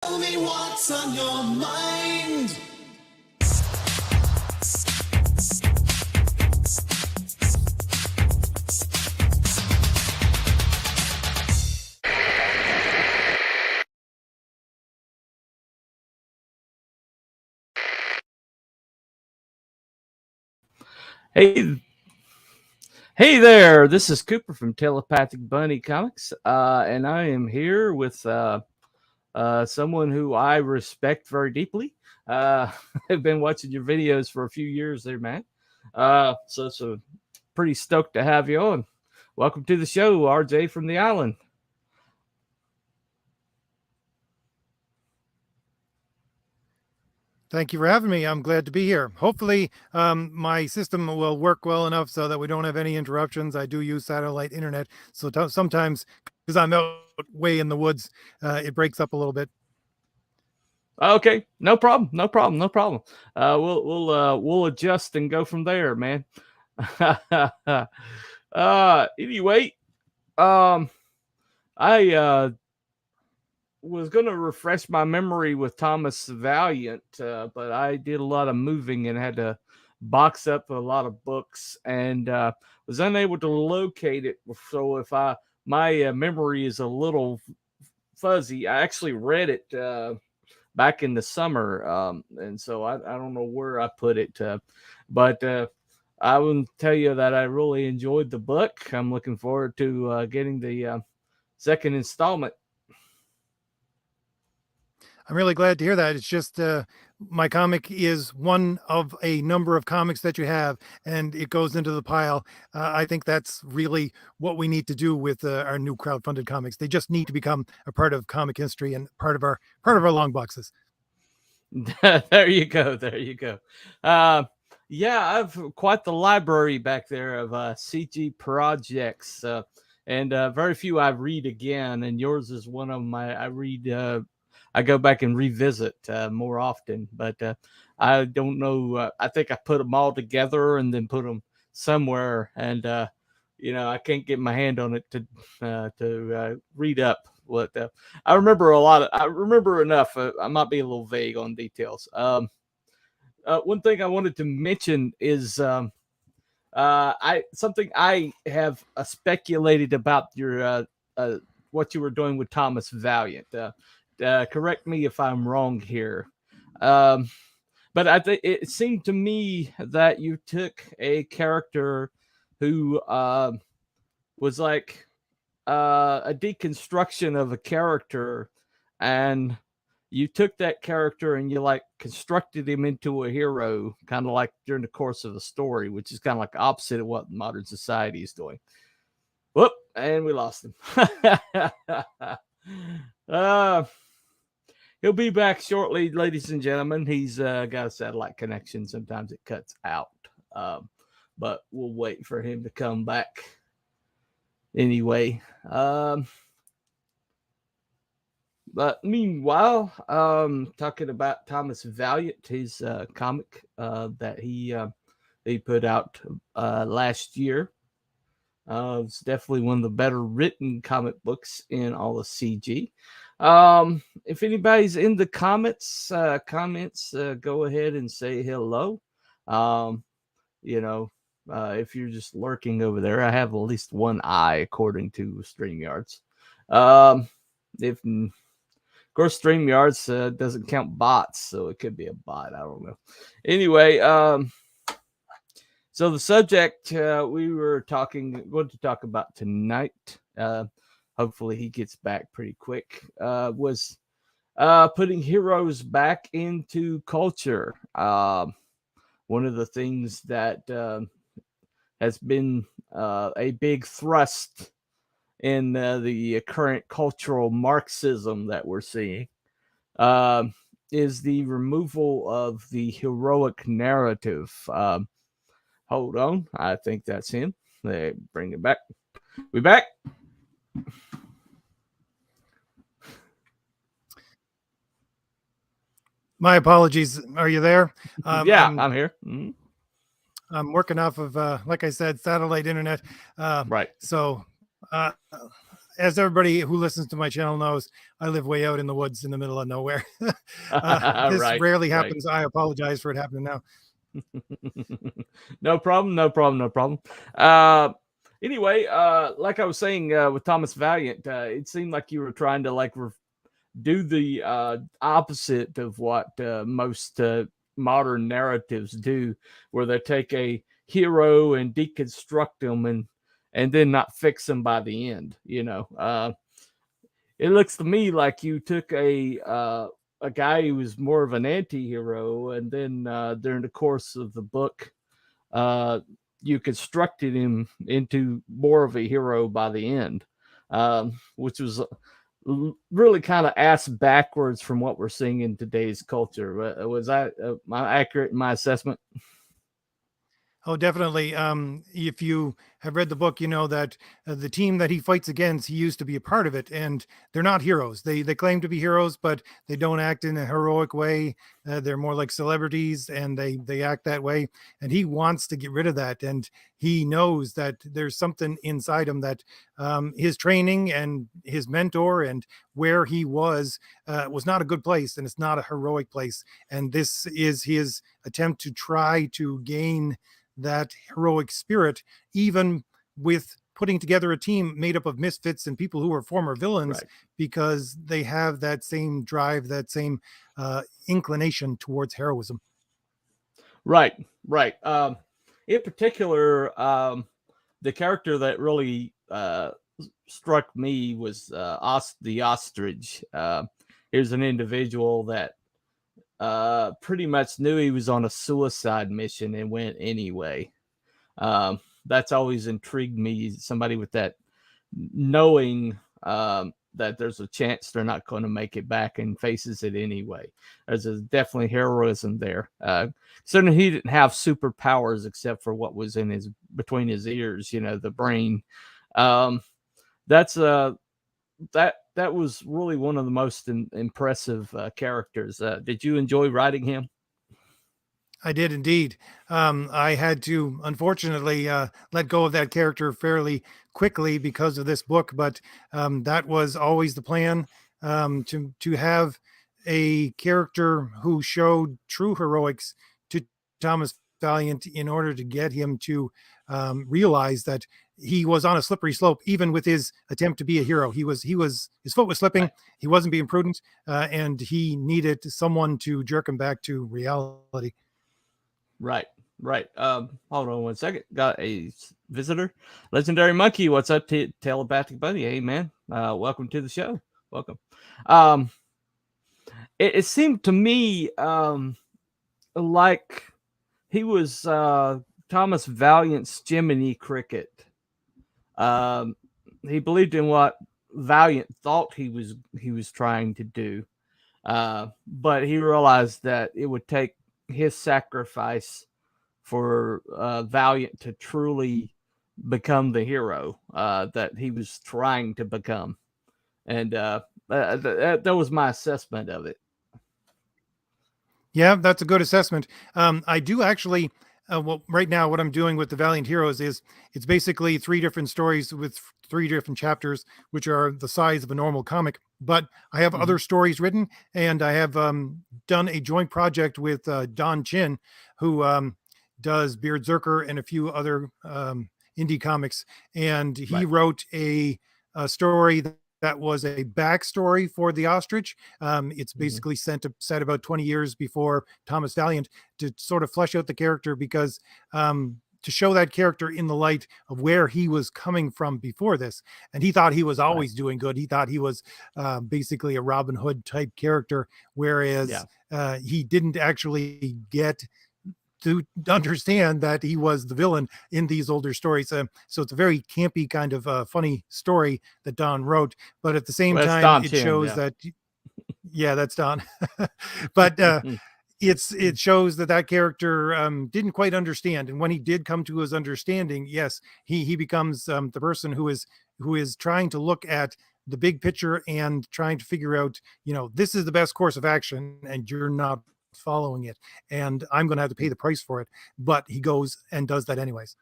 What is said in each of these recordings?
Tell me what's on your mind. Hey there, this is Cooper from Telepathic Bunny Comics, and I am here with someone who I respect very deeply. I've been watching your videos for a few years there, man. So pretty stoked to have you on. Welcome to the show, RJ from the island. Thank you for having me. I'm glad to be here. Hopefully, my system will work well enough so that we don't have any interruptions. I do use satellite internet, so sometimes, because I'm out way in the woods, it breaks up a little bit. Okay, no problem, no problem, no problem. We'll adjust and go from there, man. Anyway, I was going to refresh my memory with Thomas Valiant, but I did a lot of moving and had to box up a lot of books and was unable to locate it. So if my memory is a little fuzzy, I actually read it back in the summer, and so I don't know where I put it, but I will tell you that I really enjoyed the book. I'm looking forward to getting the second installment. I'm really glad to hear that. It's just my comic is one of a number of comics that you have, and it goes into the pile. I think that's really what we need to do with our new crowdfunded comics. They just need to become a part of comic history and part of our long boxes. There you go. There you go. Yeah, I've quite the library back there of CG projects, and very few I read again. And yours is one of them. I read. I go back and revisit more often, but I don't know. I think I put them all together and then put them somewhere, and I can't get my hand on it to read up what I remember a lot of. I remember enough. I might be a little vague on details. One thing I wanted to mention is I something I have speculated about your what you were doing with Thomas Valiant. Correct me if I'm wrong here. Um, but I think it seemed to me that you took a character who was like a deconstruction of a character, and you took that character and you like constructed him into a hero, kind of like during the course of the story, which is kind of like opposite of what modern society is doing. Whoop, and we lost him. uh, he'll be back shortly, ladies and gentlemen. He's got a satellite connection. Sometimes it cuts out, but we'll wait for him to come back. Anyway, but meanwhile, talking about Thomas Valiant, his comic that he put out last year. It's definitely one of the better written comic books in all of CG. If anybody's in the comments, go ahead and say hello. Um, if you're just lurking over there, I have at least one eye according to StreamYards. If of course, StreamYards doesn't count bots, so it could be a bot. I don't know. Anyway, so the subject we were going to talk about tonight, hopefully he gets back pretty quick, was putting heroes back into culture. One of the things that has been a big thrust in the current cultural Marxism that we're seeing uh, is the removal of the heroic narrative. Hold on, I think that's him. They bring it back. We back. My apologies. Are you there? Yeah, I'm here. Mm-hmm. I'm working off of, like I said, satellite internet. Right. So as everybody who listens to my channel knows, I live way out in the woods in the middle of nowhere. This Right, rarely right. happens. I apologize for it happening now. No problem, no problem, no problem. Uh, anyway, like I was saying with Thomas Valiant, it seemed like you were trying to like do the opposite of what most modern narratives do, where they take a hero and deconstruct them and then not fix them by the end. You know, it looks to me like you took a guy who was more of an anti-hero, and then during the course of the book, uh, you constructed him into more of a hero by the end, which was really kind of ass backwards from what we're seeing in today's culture. Was that accurate in my assessment? Oh, definitely. If you have read the book, you know that the team that he fights against, he used to be a part of it, and they're not heroes. They claim to be heroes, but they don't act in a heroic way. They're more like celebrities, and they act that way. And he wants to get rid of that, and he knows that there's something inside him that his training and his mentor and where he was not a good place, and it's not a heroic place. And this is his attempt to try to gain that heroic spirit, even with putting together a team made up of misfits and people who are former villains, Right. because they have that same drive, that same inclination towards heroism. Right, right. In particular, the character that really struck me was the ostrich. Here's an individual that pretty much knew he was on a suicide mission and went anyway. That's always intrigued me. Somebody with that knowing that there's a chance they're not going to make it back and faces it anyway. There's definitely heroism there. Certainly, he didn't have superpowers except for what was in his between his ears. You know, the brain. Um, that's that was really one of the most impressive characters. Did you enjoy writing him? I did indeed. I had to, unfortunately, let go of that character fairly quickly because of this book, but that was always the plan, to have a character who showed true heroics to Thomas Valiant in order to get him to realize that he was on a slippery slope, even with his attempt to be a hero. He was his foot was slipping. Right, He wasn't being prudent, and he needed someone to jerk him back to reality. right, right. Hold on one second. Got a visitor. Legendary Monkey, what's up, telepathic buddy? Hey, man. Welcome to the show. Welcome. Um, it seemed to me like he was Thomas Valiant's Jiminy Cricket. Um, he believed in what Valiant thought he was trying to do, but he realized that it would take his sacrifice for Valiant to truly become the hero that he was trying to become, and that was my assessment of it. Yeah, that's a good assessment. I do actually. Well, right now, what I'm doing with the Valiant Heroes is it's basically three different stories with three different chapters, which are the size of a normal comic. But I have Mhm. other stories written, and I have done a joint project with Don Chin, who does Beardzerker and a few other indie comics. And he Right, wrote a story that was a backstory for the ostrich. It's mhm, basically set about 20 years before Thomas Valiant to sort of flesh out the character because to show that character in the light of where he was coming from before this. And he thought he was right, always doing good. He thought he was basically a Robin Hood type character, whereas yeah, he didn't actually get to understand that he was the villain in these older stories. So it's a very campy kind of funny story that Don wrote, but at the same well, that's time, Don it Chin, shows yeah. that yeah, that's Don. But it shows that that character didn't quite understand, and when he did come to his understanding, yes, he becomes the person who is trying to look at the big picture and trying to figure out, this is the best course of action, and you're not following it, and I'm going to have to pay the price for it. But he goes and does that anyways.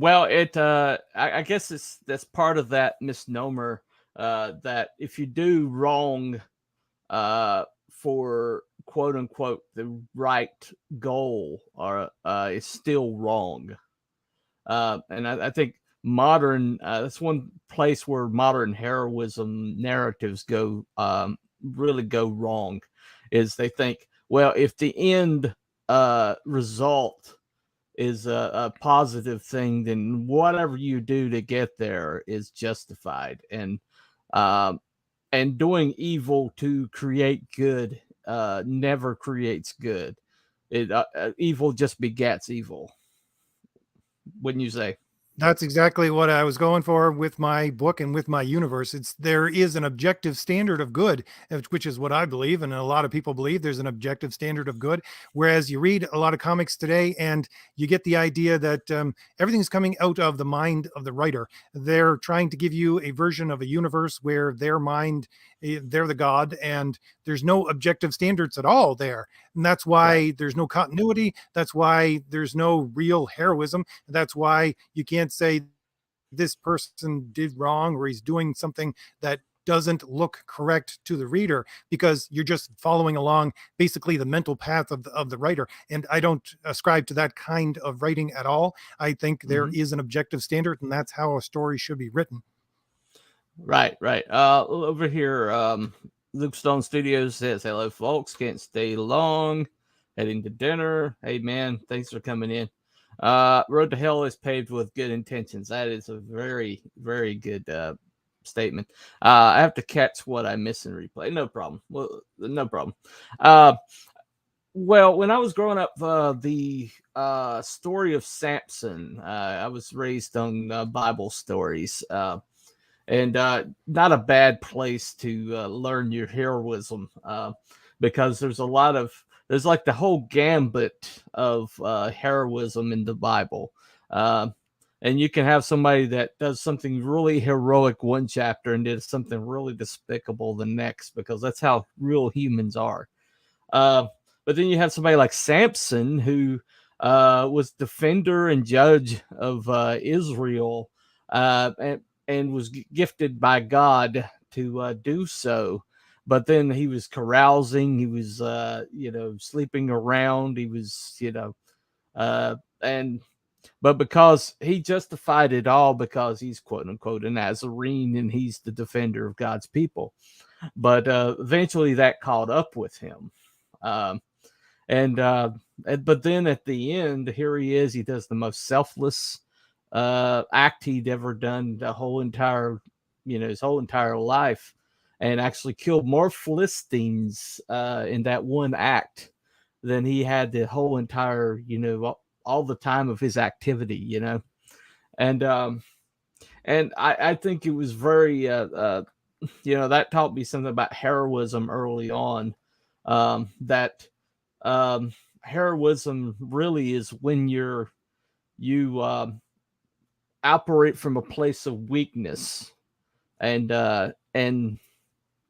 Well, I guess that's part of that misnomer, that if you do wrong, for quote unquote the right goal, or it's still wrong. And I think modern that's one place where modern heroism narratives go, really go wrong, is they think, well, if the end result is a positive thing, then whatever you do to get there is justified. Um, and doing evil to create good never creates good. Evil just begets evil, wouldn't you say? That's exactly what I was going for with my book and with my universe. It's there is an objective standard of good, which is what I believe, and a lot of people believe there's an objective standard of good. Whereas you read a lot of comics today, and you get the idea that everything's coming out of the mind of the writer. They're trying to give you a version of a universe where their mind, they're the god, and there's no objective standards at all there. And that's Right. why there's no continuity. That's why there's no real heroism. That's why you can't say this person did wrong or he's doing something that doesn't look correct to the reader, because you're just following along basically the mental path of the writer. And I don't ascribe to that kind of writing at all. I think there Hmm. is an objective standard, and that's how a story should be written. Right, right. Over here, Luke Stone Studios says, "Hello, folks. Can't stay long. Heading to dinner. Hey, man, thanks for coming in. Road to hell is paved with good intentions." That is a very, very good statement. I have to catch what I miss in replay. No problem. Well, no problem. Uh, well, when I was growing up, the story of Samson, I was raised on Bible stories. And not a bad place to learn your heroism, because there's like the whole gambit of heroism in the Bible. Uh, and you can have somebody that does something really heroic one chapter and did something really despicable the next, because that's how real humans are. Uh, but then you have somebody like Samson, who was defender and judge of Israel, and was gifted by God to do so. But then he was carousing, he was, sleeping around, he was, and but because he justified it all, because he's quote unquote a Nazarene and he's the defender of God's people. But eventually that caught up with him. Um, and but then at the end, here he is. He does the most selfless act he'd ever done the whole entire, his whole entire life, and actually killed more Philistines in that one act than he had the whole entire, all the time of his activity, and I think it was very, that taught me something about heroism early on. That heroism really is when you operate from a place of weakness, and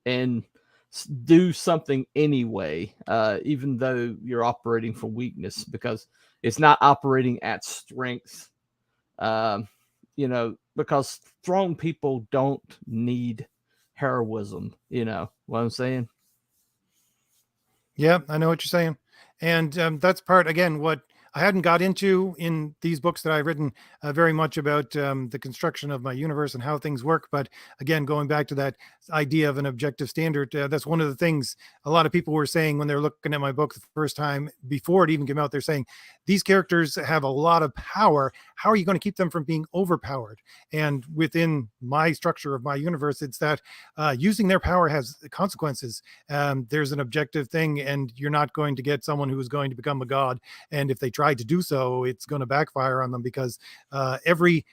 and do something anyway, even though you're operating from weakness, because it's not operating at strength. Um, because strong people don't need heroism. You know what I'm saying? Yeah, I know what you're saying. And that's part, again, what I hadn't got into in these books that I've written, very much about the construction of my universe and how things work. But again, going back to that idea of an objective standard, that's one of the things a lot of people were saying when they're looking at my book the first time before it even came out. They're saying, these characters have a lot of power. How are you going to keep them from being overpowered? And within my structure of my universe, it's that using their power has consequences. There's an objective thing, and you're not going to get someone who is going to become a god. And if they try to do so, it's going to backfire on them, because every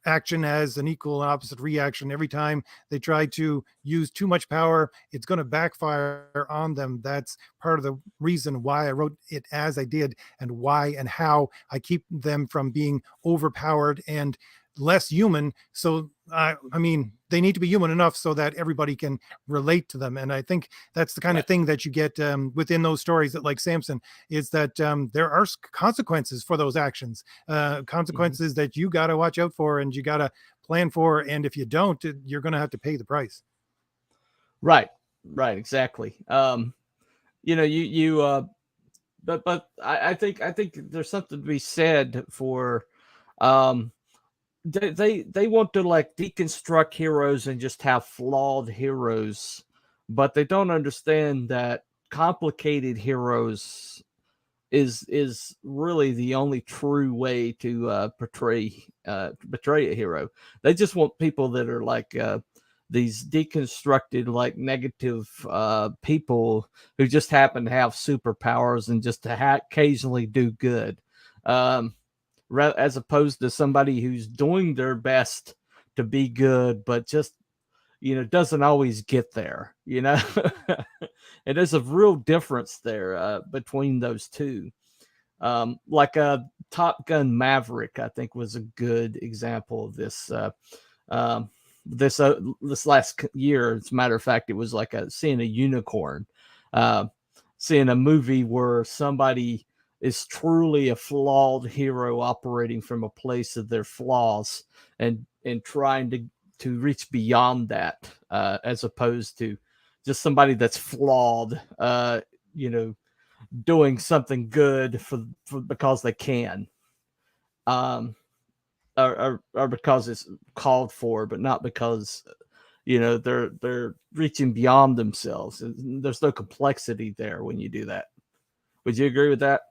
action has an equal and opposite reaction. Every time they try to use too much power, it's going to backfire on them. That's part of the reason why I wrote it as I did, and why and how I keep them from being overpowered. And less human. So I mean, they need to be human enough so that everybody can relate to them. And I think that's the kind Right. of thing that you get within those stories that, like Samson, is that there are consequences for those actions, Mhm. consequences that you got to watch out for and you got to plan for. And if you don't, you're going to have to pay the price. Right. Right. Exactly. But I think there's something to be said for, um, they want to like deconstruct heroes and just have flawed heroes, but they don't understand that complicated heroes is really the only true way to portray a hero. They just want people that are like these deconstructed, like negative people who just happen to have superpowers and just to occasionally do good, um, as opposed to somebody who's doing their best to be good, but just doesn't always get there. And there's a real difference there between those two. Like Top Gun Maverick, I think, was a good example of this. Um, this last year, as a matter of fact, it was like seeing a unicorn, uh, seeing a movie where somebody is truly a flawed hero operating from a place of their flaws and trying to reach beyond that, as opposed to just somebody that's flawed, you know, doing something good for because they can, um, or because it's called for, but not because they're reaching beyond themselves. There's no complexity there when you do that. Would you agree with that?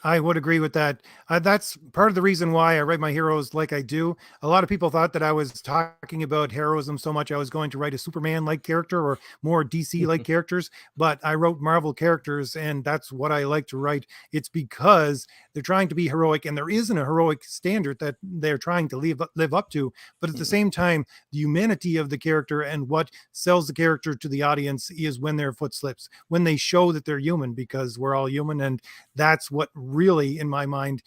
I would agree with that. That's part of the reason why I write my heroes like I do. A lot of people thought that I was talking about heroism so much I was going to write a Superman like character or more DC like characters, but I wrote Marvel characters and that's what I like to write. It's because they're trying to be heroic and there isn't a heroic standard that they're trying to live up to. But at the same time, the humanity of the character and what sells the character to the audience is when their foot slips, when they show that they're human, because we're all human. And that's what really, in my mind,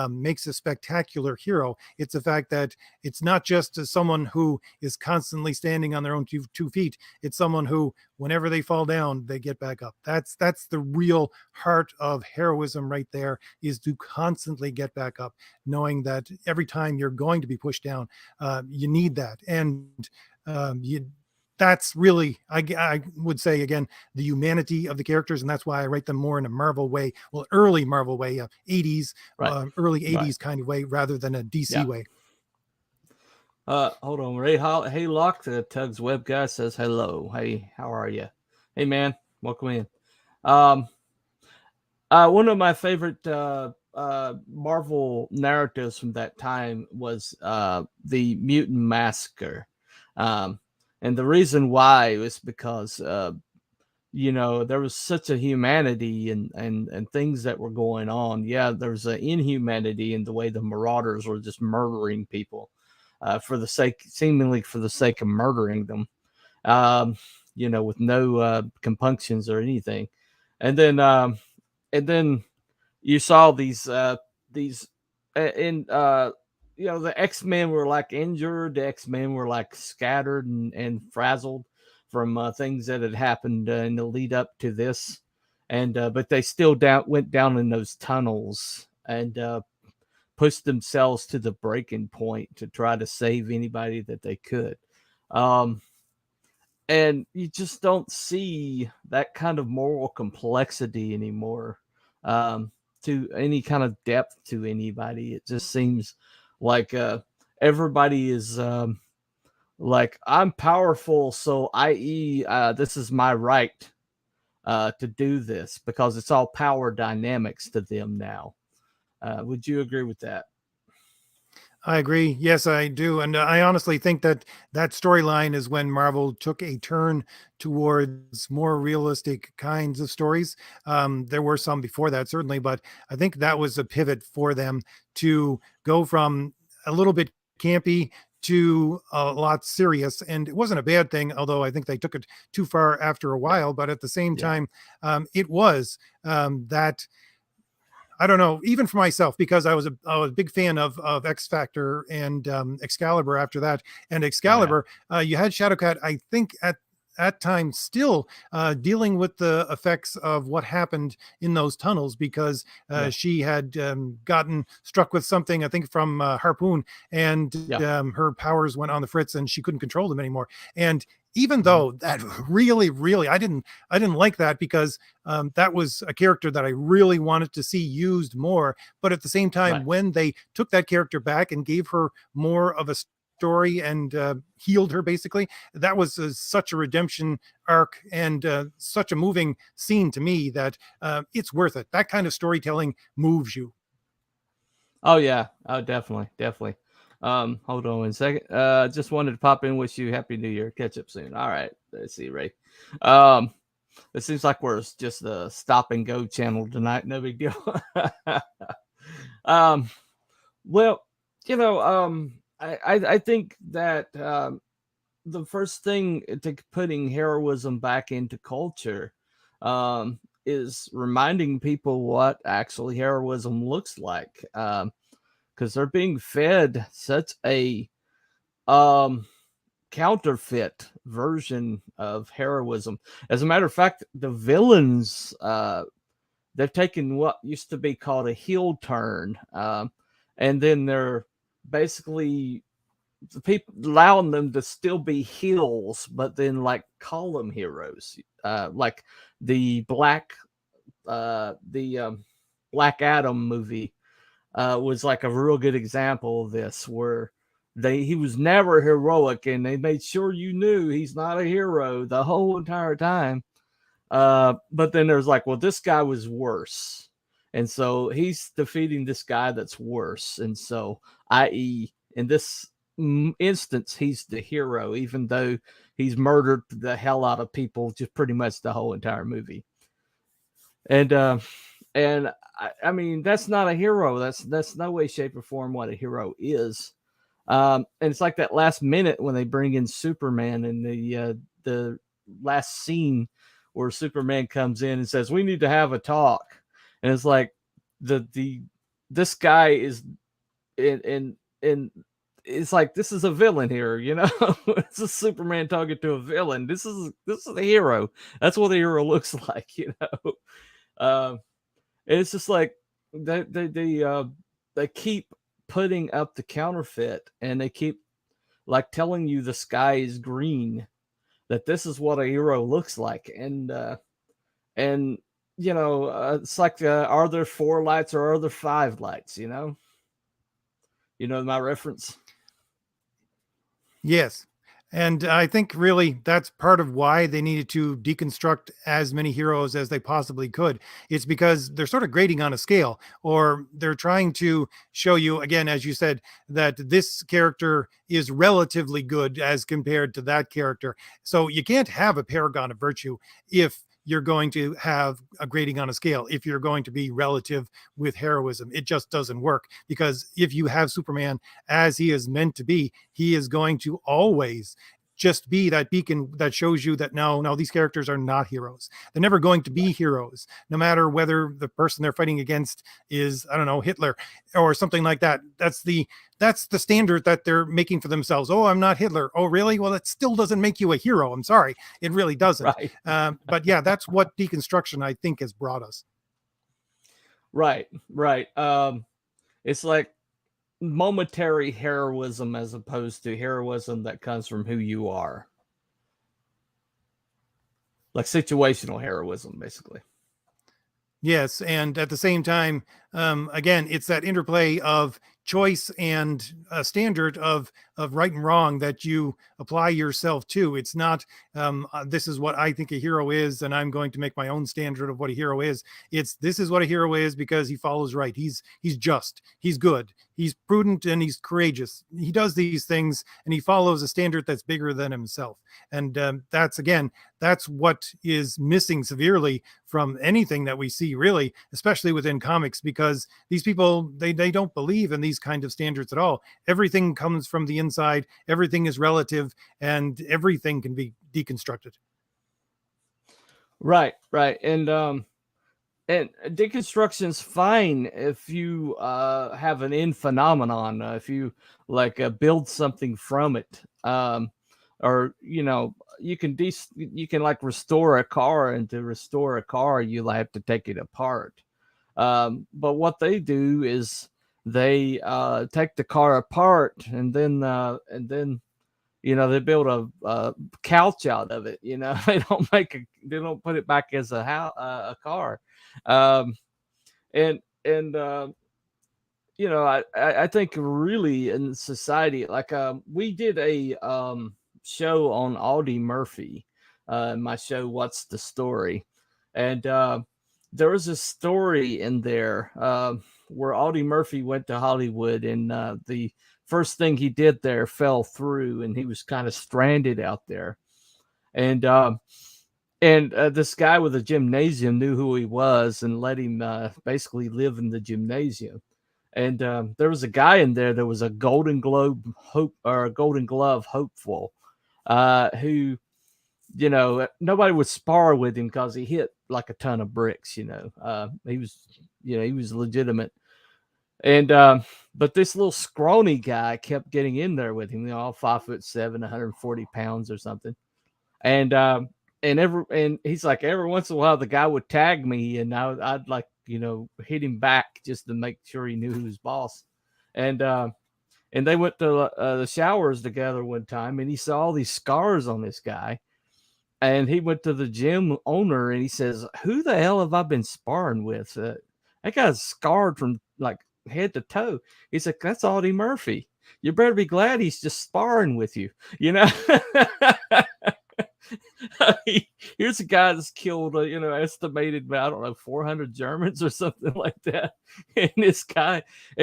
makes a spectacular hero. It's the fact that it's not just someone who is constantly standing on their own two feet. It's someone who, whenever they fall down, they get back up. That's the real heart of heroism right there, is to constantly get back up, knowing that every time you're going to be pushed down, you need that. And you that's really, I would say again, the humanity of the characters, and that's why I write them more in a Marvel way, well, early Marvel way, 80s, Right. early Right. 80s kind of way, rather than a DC Yeah. way. Hold on. Hey, Locke, the Tugs web guy says hello. Hey, how are you? Hey, man, welcome in. Um, One of my favorite Marvel narratives from that time was the Mutant Massacre. Um, and the reason why was because, there was such a humanity and things that were going on. Yeah, there was an inhumanity in the way the Marauders were just murdering people seemingly for the sake of murdering them, um, with no compunctions or anything. And then, and then you saw these in the X-Men were like injured, the X-Men were like scattered and frazzled from things that had happened in the lead up to this, and but they still went down in those tunnels and pushed themselves to the breaking point to try to save anybody that they could. um and you just don't see that kind of moral complexity anymore, um, to any kind of depth to anybody. It just seems like everybody is like, I'm powerful, so i.e., this is my right to do this, because it's all power dynamics to them now. Would you agree with that? I agree. Yes, I do. And I honestly think that that storyline is when Marvel took a turn towards more realistic kinds of stories. There were some before that, certainly, but I think that was a pivot for them to go from a little bit campy to a lot serious. And it wasn't a bad thing, although I think they took it too far after a Yeah. while. But at the same Yeah. time, it was that I don't know, even for myself, because I was a big fan of X Factor and Excalibur after that. And Oh yeah. Excalibur, you had Shadowcat, I think at time still dealing with the effects of what happened in those tunnels, because Yeah. she had gotten struck with something, I think from Harpoon, and Yeah. her powers went on the fritz and she couldn't control them anymore. And even Mhm. though that really, I didn't like that, because that was a character that I really wanted to see used more. But at the same time, Right. when they took that character back and gave her more of a story and healed her, basically, that was such a redemption arc and such a moving scene to me that it's worth it. That kind of storytelling moves you. Oh yeah. Oh, definitely, definitely. Hold on one second. Just wanted to pop in, wish you happy New Year. Catch up soon. All right. Let's see, Ray. Um, it seems like we're just the stop and go channel tonight. No big deal. um, well, I think that the first thing to putting heroism back into culture is reminding people what actually heroism looks like. Because they're being fed such a um, counterfeit version of heroism. As a matter of fact, the villains they've taken what used to be called a heel turn, and then they're basically the people allowing them to still be heels, but then like call them heroes, like the the Black Adam movie was like a real good example of this, where he was never heroic, and they made sure you knew he's not a hero the whole entire time. But then there's like, well, this guy was worse, and so he's defeating this guy that's worse, and so, i.e., in this instance, he's the hero, even though he's murdered the hell out of people just pretty much the whole entire movie. And I mean, that's not a hero. That's no way, shape, or form what a hero is. And it's like that last minute when they bring in Superman in the last scene where Superman comes in and says, "We need to have a talk," and it's like the this guy is in it's like, this is a villain here, you know. It's a Superman talking to a villain. This is a hero. That's what a hero looks like, you know. Um, it's just like they keep putting up the counterfeit, and they keep like telling you the sky is green, that this is what a hero looks like. And it's like, are there four lights or are there five lights? You know my reference. Yes. And I think really that's part of why they needed to deconstruct as many heroes as they possibly could. It's because they're sort of grading on a scale, or they're trying to show you, again, as you said, that this character is relatively good as compared to that character. So you can't have a paragon of virtue if you're going to have a grading on a scale, if you're going to be relative with heroism. It just doesn't work, because if you have Superman as he is meant to be, he is going to always just be that beacon that shows you that no, these characters are not heroes. They're never going to be heroes, no matter whether the person they're fighting against is, I don't know, Hitler or something like that. That's the standard that they're making for themselves. Oh, I'm not Hitler. Oh, really? Well, it still doesn't make you a hero. I'm sorry, it really doesn't. Right. But yeah, that's what deconstruction, I think, has brought us. Right. It's like momentary heroism as opposed to heroism that comes from who you are. Like situational heroism, basically. Yes, and at the same time, again, it's that interplay of choice and a standard of right and wrong that you apply yourself to. It's not this is what I think a hero is, and I'm going to make my own standard of what a hero is. It's this is what a hero is because he follows right. He's just, he's good, he's prudent, and he's courageous. He does these things, and he follows a standard that's bigger than himself. And that's what is missing severely from anything that we see, really, especially within comics, because these people, they don't believe in these kind of standards at all. Everything comes from the inside, everything is relative, and everything can be deconstructed. Right. And and deconstruction's fine if you have an end phenomenon, if you like build something from it, or you can like restore a car, and to restore a car you'll have to take it apart. But what they do is they take the car apart, and then they build a couch out of it. They don't put it back as a car. um, and I think really in society, like we did a show on Audie Murphy, my show What's the Story, and there was a story in there where Audie Murphy went to Hollywood, and the first thing he did there fell through, and he was kind of stranded out there, and this guy with a gymnasium knew who he was and let him basically live in the gymnasium. And there was a guy in there that was a Golden Globe hope, or a Golden Glove hopeful, who nobody would spar with him because he hit like a ton of bricks. He was legitimate. And but this little scrawny guy kept getting in there with him, all 5'7", 140 pounds or something. And he's like, every once in a while the guy would tag me, and I'd like hit him back just to make sure he knew who was boss. And they went to the showers together one time, and he saw all these scars on this guy. And he went to the gym owner and he says, "Who the hell have I been sparring with? That guy's scarred from like head to toe." He's like, "That's Audie Murphy. You better be glad he's just sparring with you." Here's a guy that's killed, estimated, I don't know, 400 Germans or something like that. And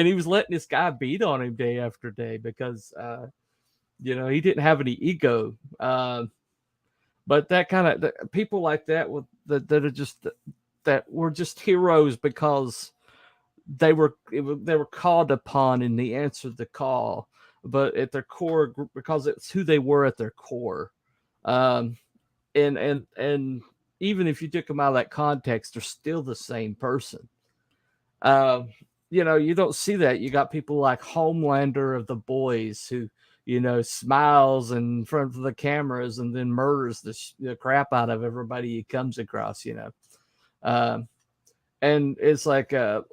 he was letting this guy beat on him day after day because, he didn't have any ego. But that kind of people like that that were just heroes because they were called upon and they answered the call, but at their core, because it's who they were at their core. And even if you took them out of that context, they're still the same person. You don't see that. You got people like Homelander of The Boys who, smiles in front of the cameras and then murders the crap out of everybody he comes across, and it's like, that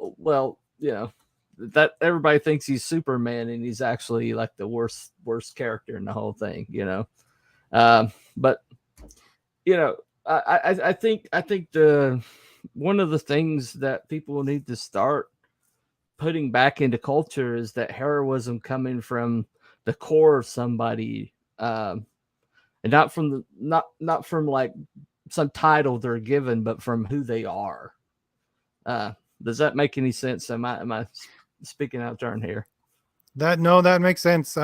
everybody thinks he's Superman, and he's actually like the worst character in the whole thing, but I think the one of the things that people need to start putting back into culture is that heroism coming from the core of somebody, and not from like some title they're given, but from who they are. Does that make any sense? Am I speaking out of turn here? That makes sense.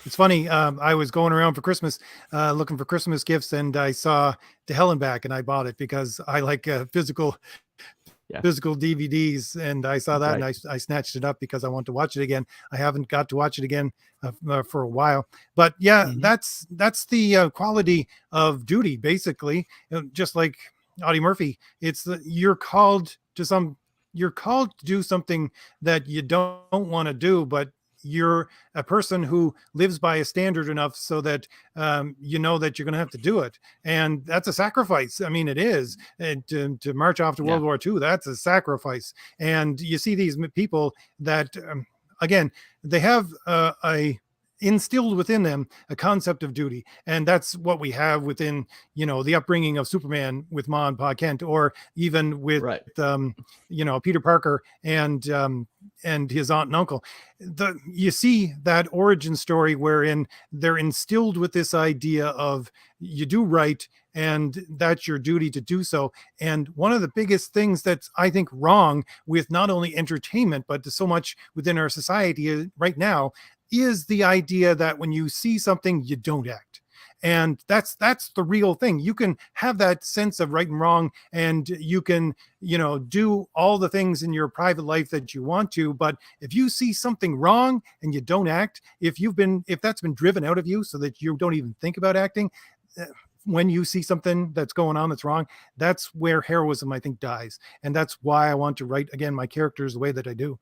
It's funny. I was going around for Christmas, looking for Christmas gifts, and I saw To Hell and Back, and I bought it because I like physical DVDs, and I saw that, right. And I snatched it up because I want to watch it again. I haven't got to watch it again for a while, but yeah, mm-hmm. that's the quality of duty, basically. Just like Audie Murphy, it's you're called to do something that you don't want to do, but you're a person who lives by a standard enough so that you know that you're going to have to do it, and that's a sacrifice. I mean, it is to march off to World War II. That's a sacrifice, and you see these people that again, they have instilled within them a concept of duty, and that's what we have within the upbringing of Superman with Ma and Pa Kent, or even with right. Peter Parker and his aunt and uncle. You see that origin story wherein they're instilled with this idea of you do right and that's your duty to do so. And one of the biggest things that's, I think, wrong with not only entertainment but so much within our society right now is the idea that when you see something, you don't act. And that's the real thing. You can have that sense of right and wrong, and you can, do all the things in your private life that you want to. But if you see something wrong and you don't act, if that's been driven out of you so that you don't even think about acting, when you see something that's going on that's wrong, that's where heroism, I think, dies. And that's why I want to write, again, my characters the way that I do.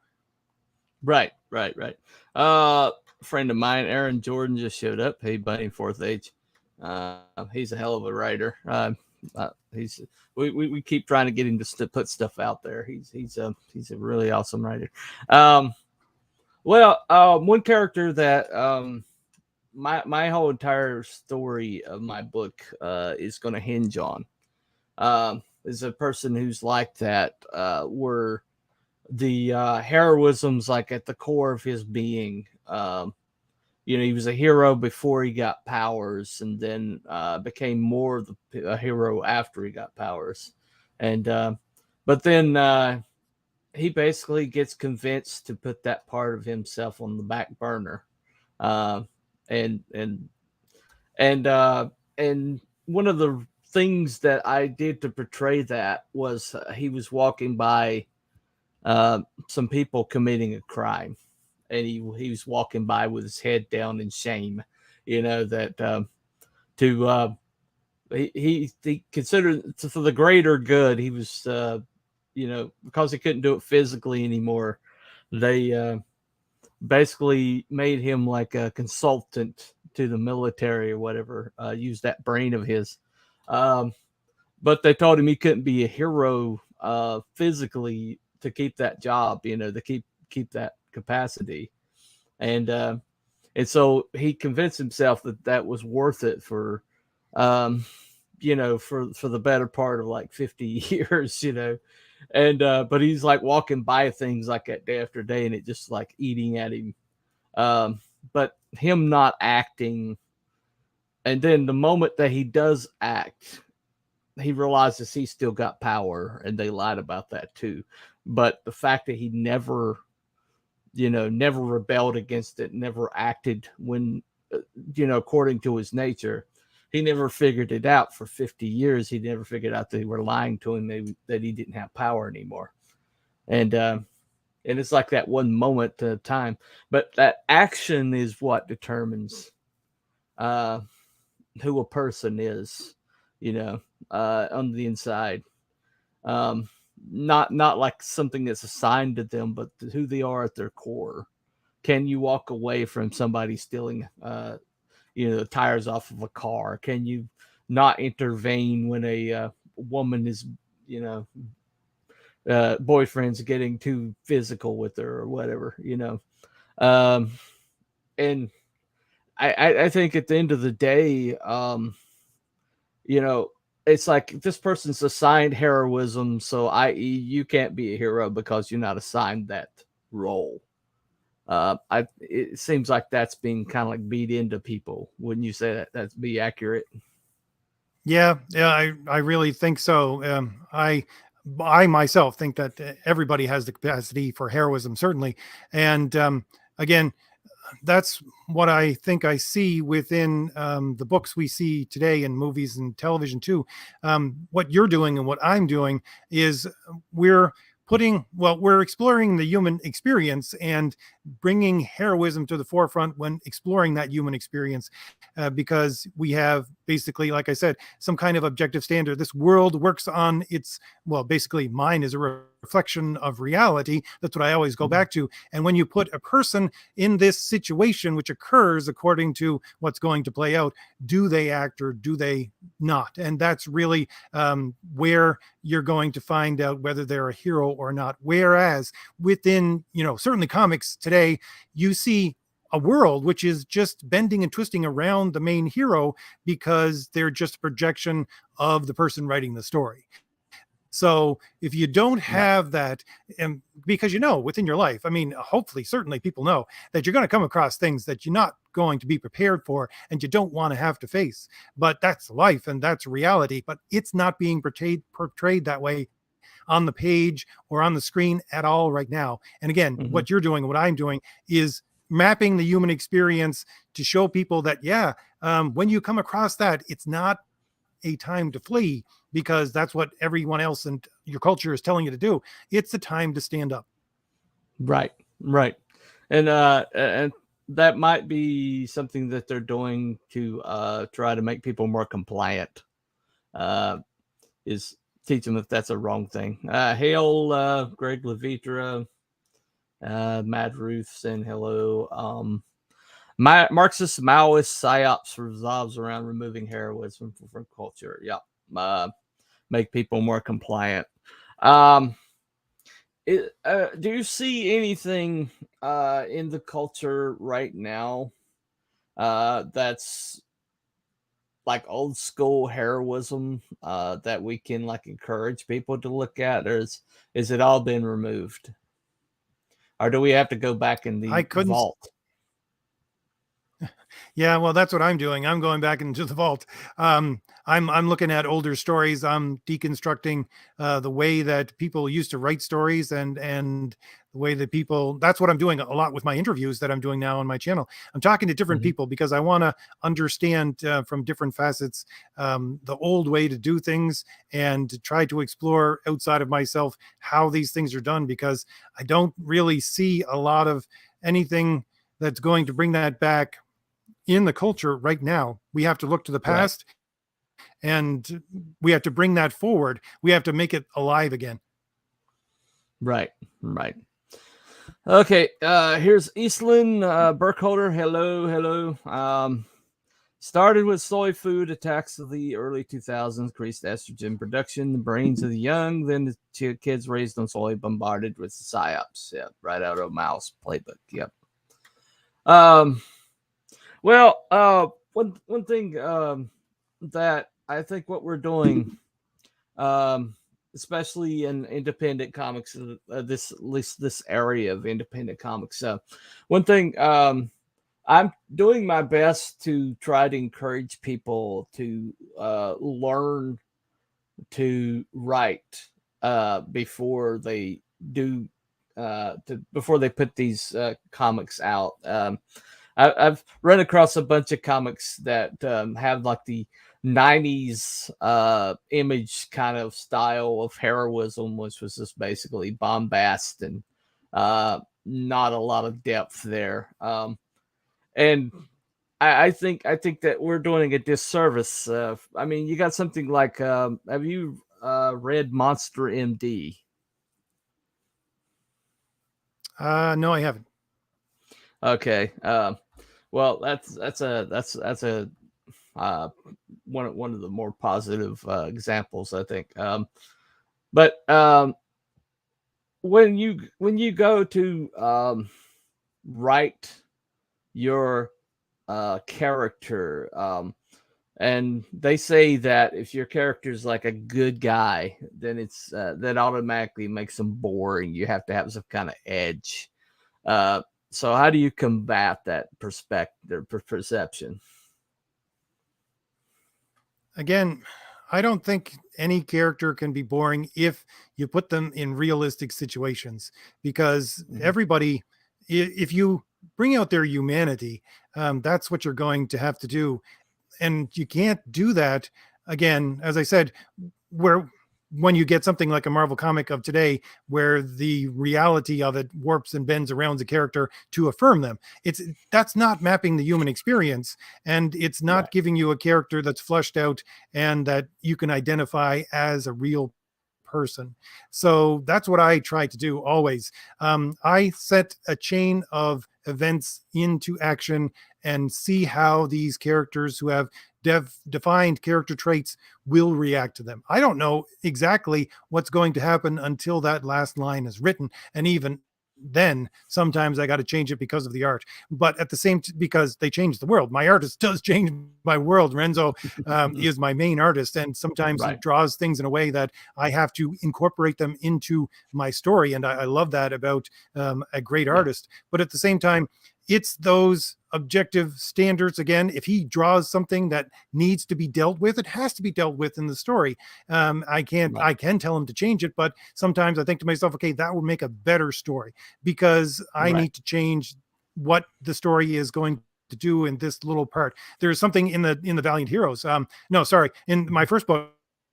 Right, right, right. A friend of mine, Aaron Jordan, just showed up. Hey, buddy, fourth age. He's a hell of a writer. He's we keep trying to get him to put stuff out there. He's a really awesome writer. One character that my whole entire story of my book is going to hinge on is a person who's like that, where the heroism's like at the core of his being. He was a hero before he got powers, and then became more of a hero after he got powers. And but then he basically gets convinced to put that part of himself on the back burner. Uh, and and and one of the things that I did to portray that was he was walking by some people committing a crime, and he was walking by with his head down in shame. That to he considered for the greater good. He was because he couldn't do it physically anymore. They basically made him like a consultant to the military or whatever. Use that brain of his. But they told him he couldn't be a hero physically to keep that job, to keep that capacity. And so he convinced himself that was worth it for for the better part of like 50 years. And but he's like walking by things like that day after day, and it just like eating at him. But him not acting, and then the moment that he does act, he realizes he's still got power, and they lied about that too. But the fact that he never rebelled against it, never acted when, according to his nature, he never figured it out for 50 years. He never figured out that they were lying to him, that he didn't have power anymore. And it's like that one moment at a time. But that action is what determines who a person is, on the inside. Not like something that's assigned to them, but who they are at their core. Can you walk away from somebody stealing, the tires off of a car? Can you not intervene when a woman is, boyfriend's getting too physical with her or whatever, and I think at the end of the day, it's like this person's assigned heroism, so i.e. you can't be a hero because you're not assigned that role. It seems like that's being kind of like beat into people. Wouldn't you say that'd be accurate? Yeah, I really think so. I myself think that everybody has the capacity for heroism, certainly. And again, that's what I think I see within the books we see today in movies and television too. What you're doing and what I'm doing is we're exploring the human experience and bringing heroism to the forefront when exploring that human experience, because we have basically, like I said, some kind of objective standard. This world works on basically mine is a reflection of reality. That's what I always go back to. And when you put a person in this situation, which occurs according to what's going to play out, do they act or do they not? And that's really where you're going to find out whether they're a hero or not. Whereas within, certainly comics today, you see a world which is just bending and twisting around the main hero because they're just a projection of the person writing the story. So if you don't have that, and because within your life, hopefully, certainly people know that you're going to come across things that you're not going to be prepared for and you don't want to have to face. But that's life and that's reality. But it's not being portrayed that way on the page or on the screen at all right now. And again, what you're doing, what I'm doing is mapping the human experience to show people that, when you come across that, it's not a time to flee because that's what everyone else and your culture is telling you to do. It's the time to stand up. Right. And that might be something that they're doing to try to make people more compliant. Uh, is teach them if that's a wrong thing. Hail, Greg Levitra, Mad Ruth saying hello. Marxist Maoist psyops revolves around removing heroism from culture. Yep. Make people more compliant. Um, do you see anything in the culture right now that's like old school heroism that we can like encourage people to look at, or is it all been removed, or do we have to go back in I the couldn't. vault? Yeah, well, that's what I'm doing. I'm going back into the vault. I'm looking at older stories. I'm deconstructing the way that people used to write stories, and the way that people. That's what I'm doing a lot with my interviews that I'm doing now on my channel. I'm talking to different Mhm. people because I want to understand from different facets the old way to do things, and to try to explore outside of myself how these things are done, because I don't really see a lot of anything that's going to bring that back in the culture right now. We have to look to the Right, past, and we have to bring that forward. We have to make it alive again. right, right. Okay, here's Eastland Burkholder. Hello, hello. Started with soy food attacks of the early 2000s, increased estrogen production, the brains of the young, then the kids raised on soy bombarded with psyops. Yeah, right out of Mao's playbook. Yep. Um, well, one thing that I think what we're doing, um, especially in independent comics, this at least this area of independent comics. One thing I'm doing my best to try to encourage people to learn to write before they do before they put these comics out. I've run across a bunch of comics that have like the 90s image kind of style of heroism, which was just basically bombast and not a lot of depth there. And I think that we're doing a disservice. I mean, you got something like have you read Monster MD? No, I haven't. Okay. Well, that's a uh, one of the more positive examples, I think. But when you go to write your character, and they say that if your character is like a good guy, then it's that automatically makes them boring. You have to have some kind of edge. Uh, so how do you combat that perspective perception? Again, I don't think any character can be boring if you put them in realistic situations, because Mhm. everybody, if you bring out their humanity, that's what you're going to have to do. And you can't do that, again, as I said, where when you get something like a Marvel comic of today, where the reality of it warps and bends around the character to affirm them. That's not mapping the human experience, and it's not Right. giving you a character that's flushed out and that you can identify as a real person. So that's what I try to do always. I set a chain of events into action and see how these characters who have defined character traits will react to them. I don't know exactly what's going to happen until that last line is written. And even then, sometimes I got to change it because of the art. But at the same, because they change the world. My artist does change my world. Renzo is my main artist, and sometimes he Right. draws things in a way that I have to incorporate them into my story. And I love that about a great Yeah. artist. But at the same time, it's those objective standards. Again, if he draws something that needs to be dealt with, it has to be dealt with in the story. Right. I can tell him to change it, but sometimes I think to myself, okay, that would make a better story, because I Right. need to change what the story is going to do in this little part. There's something in the Valiant Heroes. No, sorry, in my first book,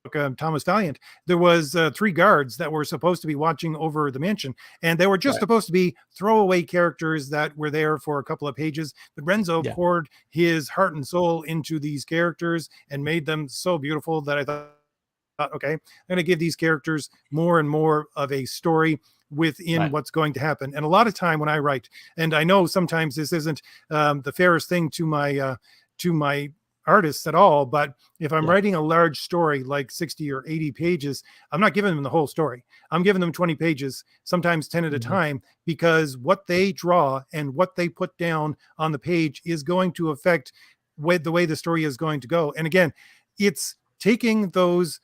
Thomas Valiant, there was 3 guards that were supposed to be watching over the mansion, and they were just Right. supposed to be throwaway characters that were there for a couple of pages. But Renzo Yeah. poured his heart and soul into these characters and made them so beautiful that I thought, okay, I'm going to give these characters more and more of a story within Right. what's going to happen. And a lot of time when I write, and I know sometimes this isn't the fairest thing to my artists at all, but if I'm Yeah. writing a large story like 60 or 80 pages, I'm not giving them the whole story. I'm giving them 20 pages, sometimes 10 at a Mhm. time, because what they draw and what they put down on the page is going to affect the way the story is going to go. And again, it's taking those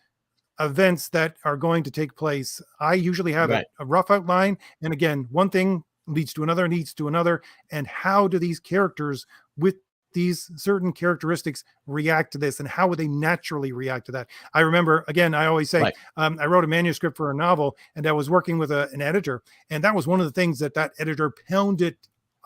events that are going to take place. I usually have Right. a rough outline. And again, one thing leads to another, leads to another. And how do these characters with these certain characteristics react to this, and how would they naturally react to that? I remember, again, I always say, Right. I wrote a manuscript for a novel, and I was working with an editor, and that was one of the things that editor pounded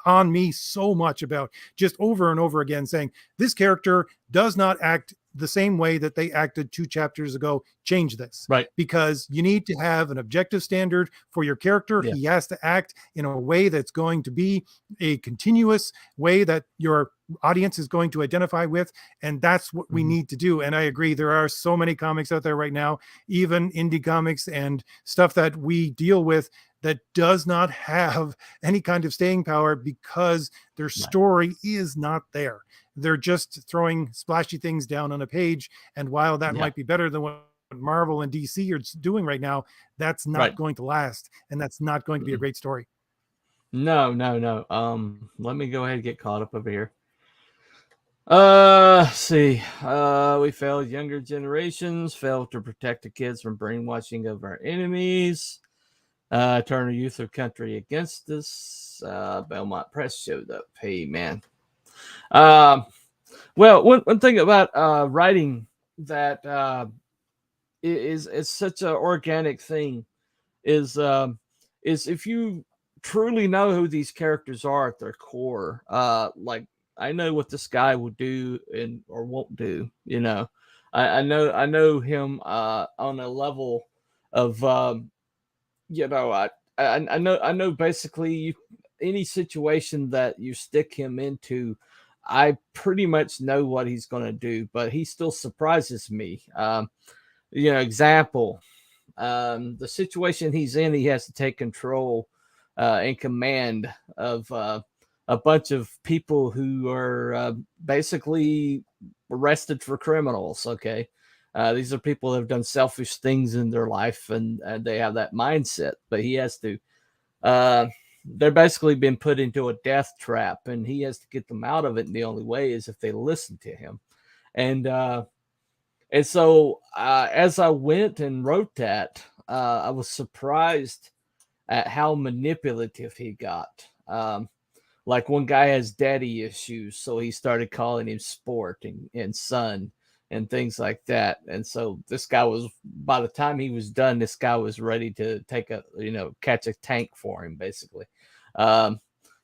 on me so much about, just over and over again, saying this character does not act the same way that they acted 2 chapters ago. Change this, Right. because you need to have an objective standard for your character. Yeah. He has to act in a way that's going to be a continuous way that your audience is going to identify with, and that's what we Mhm. need to do. And I agree, there are so many comics out there right now, even indie comics and stuff that we deal with, that does not have any kind of staying power because their story is not there. They're just throwing splashy things down on a page, and while that Yeah. might be better than what Marvel and DC are doing right now, that's not Right. going to last, and that's not going to be a Mm-mm. great story. No, no, no. Let me go ahead and get caught up over here. See. We failed younger generations, failed to protect the kids from brainwashing of our enemies, turn the youth of country against us. Belmont Press showed up. Hey, man. Well, one thing about writing that is such an organic thing is if you truly know who these characters are at their core, like I know what this guy will do and or won't do. I know him on a level of I know basically any situation that you stick him into, I pretty much know what he's going to do, but he still surprises me. Example, the situation he's in, he has to take control and command of a bunch of people who are basically arrested for criminals. Okay. These are people that have done selfish things in their life, and they have that mindset, but he has to uh, they're basically been put into a death trap, and he has to get them out of it, and the only way is if they listen to him. And uh and so as I went and wrote that, I was surprised at how manipulative he got. Like one guy has daddy issues, so he started calling him sport and son and things like that. And so this guy was, by the time he was done, this guy was ready to catch a tank for him, basically. Um,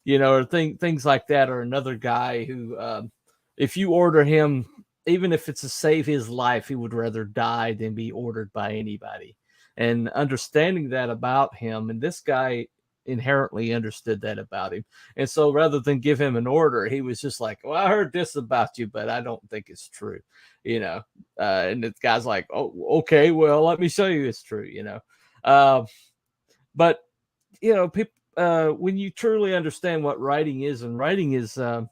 or things like that. Or another guy who, if you order him, even if it's to save his life, he would rather die than be ordered by anybody. And understanding that about him, and this guy inherently understood that about him. And so rather than give him an order, he was just like, well, I heard this about you, but I don't think it's true, and the guy's like, oh, okay, well, let me show you it's true. But people, when you truly understand what writing is, and writing is, I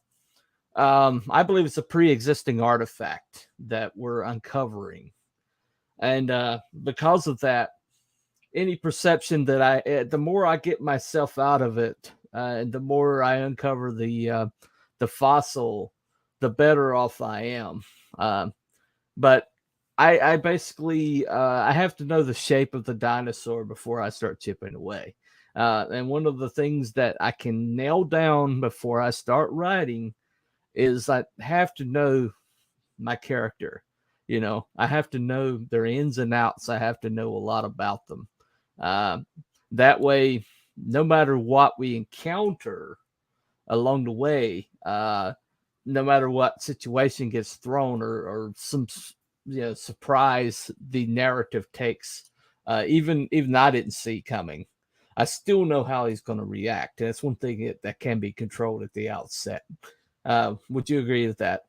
believe it's a pre-existing artifact that we're uncovering. And because of that, any perception that the more I get myself out of it, and the more I uncover the fossil, the better off I am. But I basically I have to know the shape of the dinosaur before I start chipping away. And one of the things that I can nail down before I start writing is I have to know my character. I have to know their ins and outs. I have to know a lot about them. Uh, that way, no matter what we encounter along the way, no matter what situation gets thrown, or some surprise the narrative takes, even I didn't see coming. I still know how he's going to react. And that's one thing that can be controlled at the outset. Would you agree with that?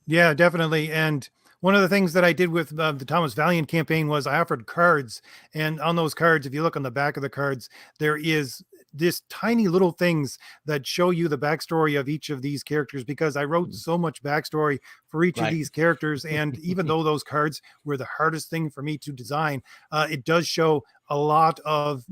Yeah, definitely. And one of the things that I did with the Thomas Valiant campaign was I offered cards, and on those cards, if you look on the back of the cards, there is this tiny little things that show you the backstory of each of these characters, because I wrote so much backstory for each of Right. these characters. And even though those cards were the hardest thing for me to design, it does show a lot of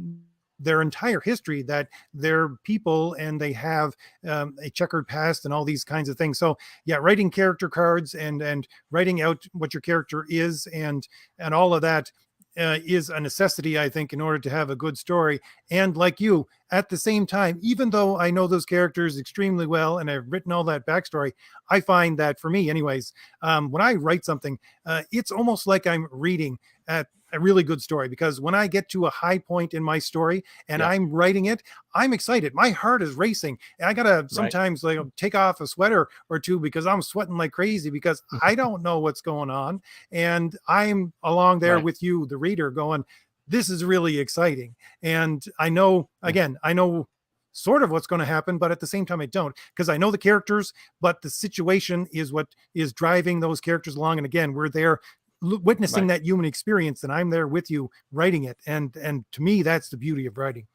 their entire history, that they're people and they have a checkered past and all these kinds of things. So yeah, writing character cards and writing out what your character is and all of that is a necessity, I think, in order to have a good story. And like you, at the same time, even though I know those characters extremely well and I've written all that backstory, I find that for me, anyways, when I write something, it's almost like I'm reading at a really good story, because when I get to a high point in my story and Yeah. I'm writing it, I'm excited. My heart is racing. And I gotta Right. sometimes like take off a sweater or two because I'm sweating like crazy because I don't know what's going on. And I'm along there Right. with you, the reader, going, this is really exciting. And I know, Yeah. again, I know sort of what's going to happen, but at the same time, I don't, because I know the characters, but the situation is what is driving those characters along. And again, we're there witnessing Right. that human experience, and I'm there with you writing it. And to me, that's the beauty of writing.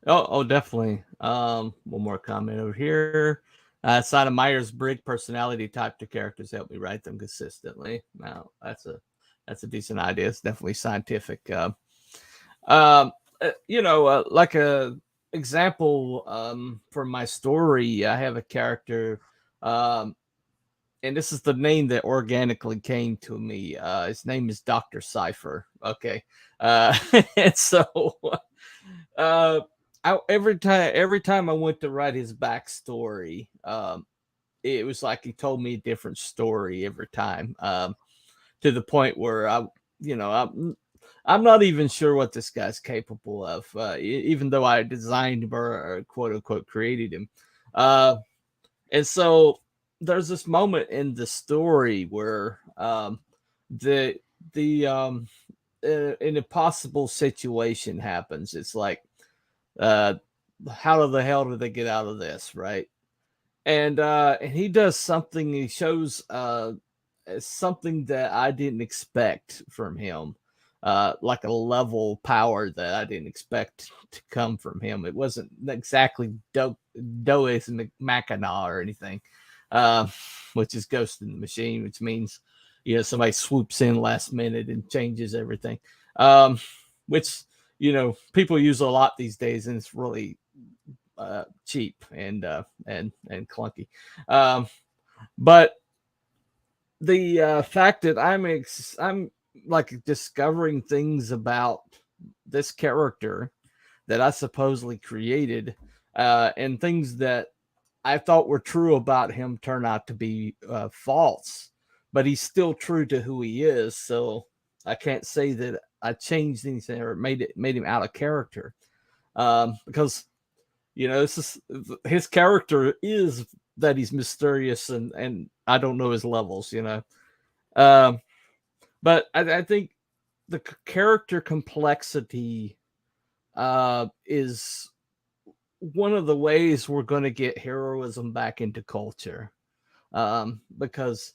Oh, definitely. One more comment over here. Outside of Myers-Briggs personality type to characters help me write them consistently. Now, that's a decent idea. It's definitely scientific. Um, like a example for my story, I have a character, um, and this is the name that organically came to me. His name is Dr. Cypher. Okay. And so uh every time I went to write his backstory, it was like he told me a different story every time, to the point where I'm not even sure what this guy's capable of, even though I designed him or quote unquote created him. And so there's this moment in the story where the the an impossible situation happens. It's like, uh, how the hell did they get out of this, right? And he does something. He shows something that I didn't expect from him, like a level of power that I didn't expect to come from him. It wasn't exactly Deus Machina or anything, uh, which is Ghost in the Machine, which means somebody swoops in last minute and changes everything, which people use a lot these days, and it's really cheap and clunky. Um, but the fact that I'm like discovering things about this character that I supposedly created, and things that I thought were true about him turn out to be false, but he's still true to who he is. So I can't say that I changed anything or made him out of character, because this is his character is that he's mysterious and I don't know his levels. Um, but I think the character complexity is one of the ways we're going to get heroism back into culture, because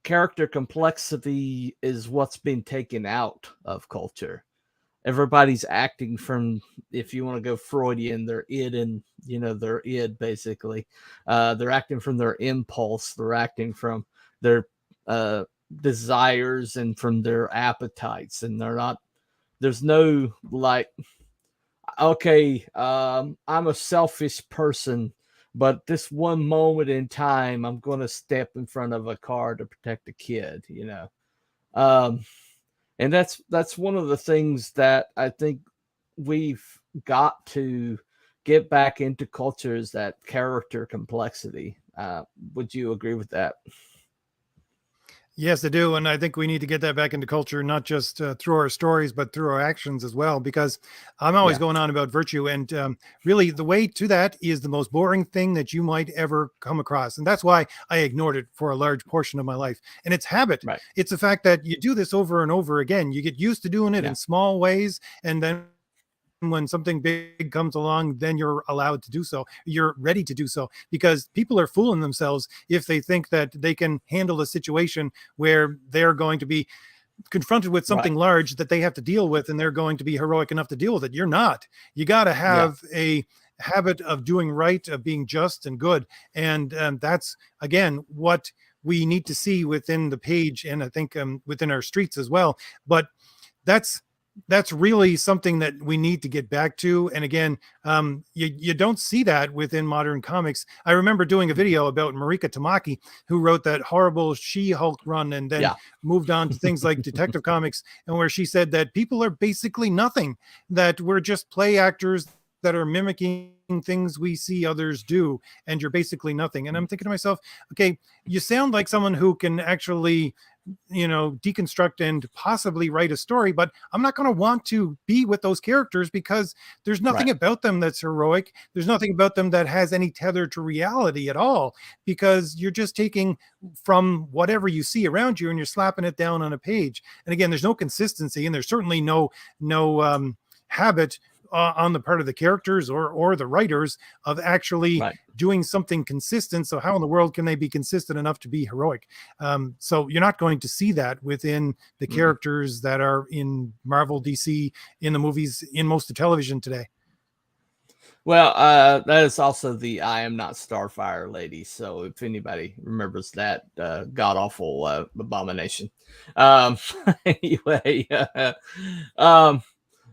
character complexity is what's been taken out of culture. Everybody's acting from, if you want to go Freudian, their id and their id basically. They're acting from their impulse. They're acting from their desires and from their appetites, and they're not. There's no like, okay, I'm a selfish person, but this one moment in time, I'm going to step in front of a car to protect a kid. Um, and that's one of the things that I think we've got to get back into culture, is that character complexity. Would you agree with that? Yes, I do. And I think we need to get that back into culture, not just through our stories, but through our actions as well. Because I'm always Yeah, going on about virtue. And really, the way to that is the most boring thing that you might ever come across. And that's why I ignored it for a large portion of my life. And it's habit. right. It's the fact that you do this over and over again. You get used to doing it Yeah, in small ways. And then when something big comes along, then you're allowed to do so. You're ready to do so because people are fooling themselves if they think that they can handle a situation where they're going to be confronted with right. something large that they have to deal with and they're going to be heroic enough to deal with it. You're not. You got to Yeah, have a habit of doing right, of being just and good. And that's, again, what we need to see within the page and I think within our streets as well. But that's that's really something that we need to get back to. And again, you don't see that within modern comics. I remember doing a video about Marika Tamaki, who wrote that horrible She-Hulk run and then yeah, moved on to things like Detective Comics, and where she said that people are basically nothing, that we're just play actors that are mimicking things we see others do, and you're basically nothing. And I'm thinking to myself, okay, you sound like someone who can actually deconstruct and possibly write a story, but I'm not going to want to be with those characters because there's right. nothing about them that's heroic. There's nothing about them that has any tether to reality at all, because you're just taking from whatever you see around you and you're slapping it down on a page. And again, there's no consistency, and there's certainly no habit on the part of the characters or the writers of actually Right. doing something consistent. So how in the world can they be consistent enough to be heroic? So you're not going to see that within the Mm. characters that are in Marvel, DC, in the movies, in most of television today. Well, that is also the "I am not Starfire" lady. So if anybody remembers that god awful abomination, um, anyway, um,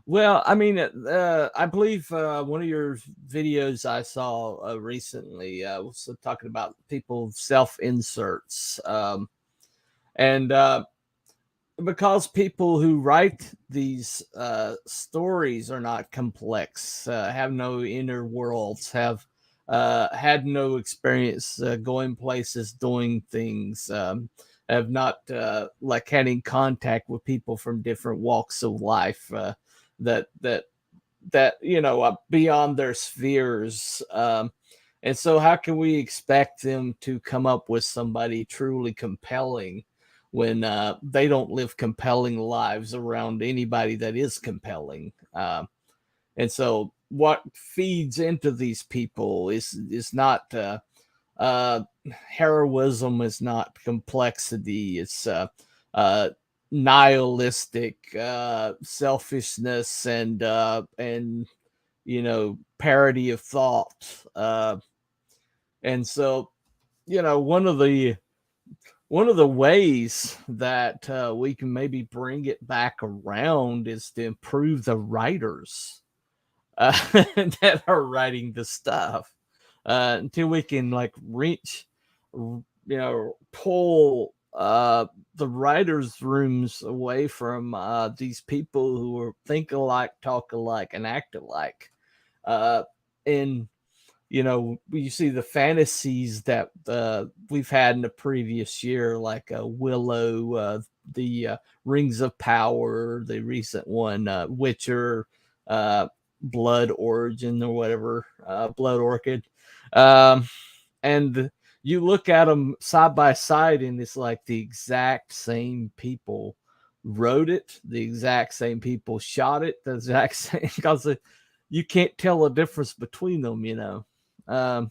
well, I mean, I believe one of your videos I saw recently was talking about people self inserts, and because people who write these stories are not complex, have no inner worlds, have had no experience going places, doing things, have not like having contact with people from different walks of life, that that beyond their spheres. And so, how can we expect them to come up with somebody truly compelling when they don't live compelling lives around anybody that is compelling? And so, what feeds into these people is not heroism, is not complexity. It's uh, nihilistic selfishness and parody of thought. And so, one of the ways that we can maybe bring it back around is to improve the writers that are writing the stuff, until we can like reach, pull the writers' rooms away from these people who are think alike, talk alike, and act alike. And you see the fantasies that we've had in the previous year, like Willow, the Rings of Power, the recent one, Witcher, uh, Blood Origin or whatever, Blood Orchid. Um, and you look at them side by side, and it's like the exact same people wrote it, the exact same people shot it, the exact same, because you can't tell a difference between them. Um,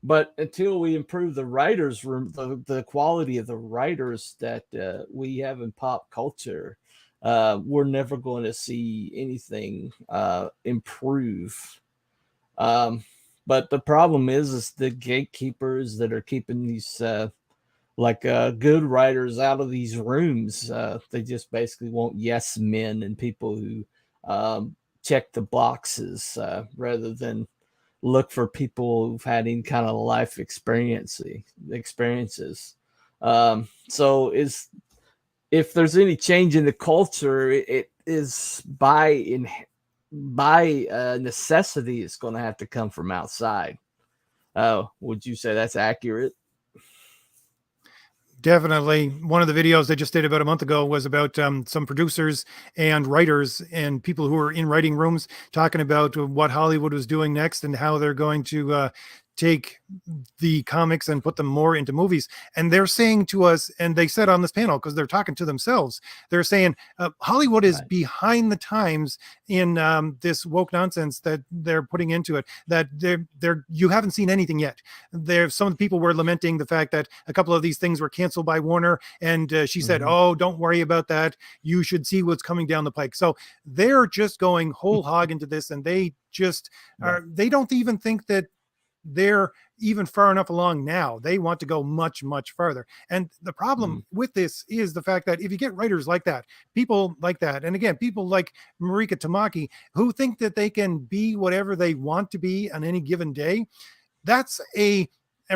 but until we improve the writers room, the quality of the writers that we have in pop culture, we're never going to see anything improve. um, but the problem is the gatekeepers that are keeping these good writers out of these rooms. They just basically want yes men and people who um, check the boxes, rather than look for people who've had any kind of life experiences. So is if there's any change in the culture, it is by necessity. It's going to have to come from outside. Would you say that's accurate? Definitely. One of the videos I just did about a month ago was about some producers and writers and people who are in writing rooms talking about what Hollywood was doing next and how they're going to take the comics and put them more into movies. And they're saying to us, and they said on this panel, because they're talking to themselves, they're saying Hollywood is Right. behind the times in this woke nonsense that they're putting into it, that they're you haven't seen anything yet. There, some of the people were lamenting the fact that a couple of these things were canceled by Warner, and she said, Mhm. "Oh, don't worry about that. You should see what's coming down the pike." So they're just going whole hog into this, and they just Right. are. They don't even think that they're even far enough along now. They want to go much, much farther. And the problem Mhm. with this is the fact that if you get writers like that, people like that, and again, people like Marika Tamaki, who think that they can be whatever they want to be on any given day, that's a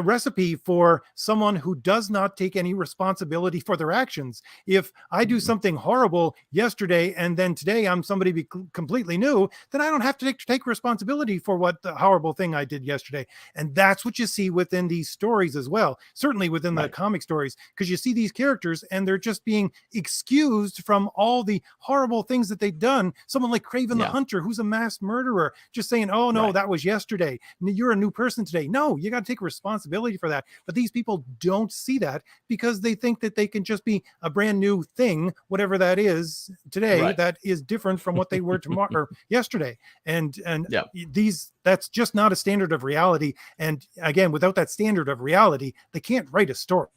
recipe for someone who does not take any responsibility for their actions. If I do Mhm. something horrible yesterday and then today I'm somebody completely new, then I don't have to take responsibility for what the horrible thing I did yesterday. And that's what you see within these stories as well, certainly within the Right. comic stories, because you see these characters and they're just being excused from all the horrible things that they've done. Someone like Craven the Yeah. Hunter, who's a mass murderer, just saying, "Oh no, Right. that was yesterday. You're a new person today." No, you got to take responsibility for that. But these people don't see that because they think that they can just be a brand new thing, whatever that is today, Right. that is different from what they were tomorrow or yesterday. And Yeah. these that's just not a standard of reality. And again, without that standard of reality, they can't write a story.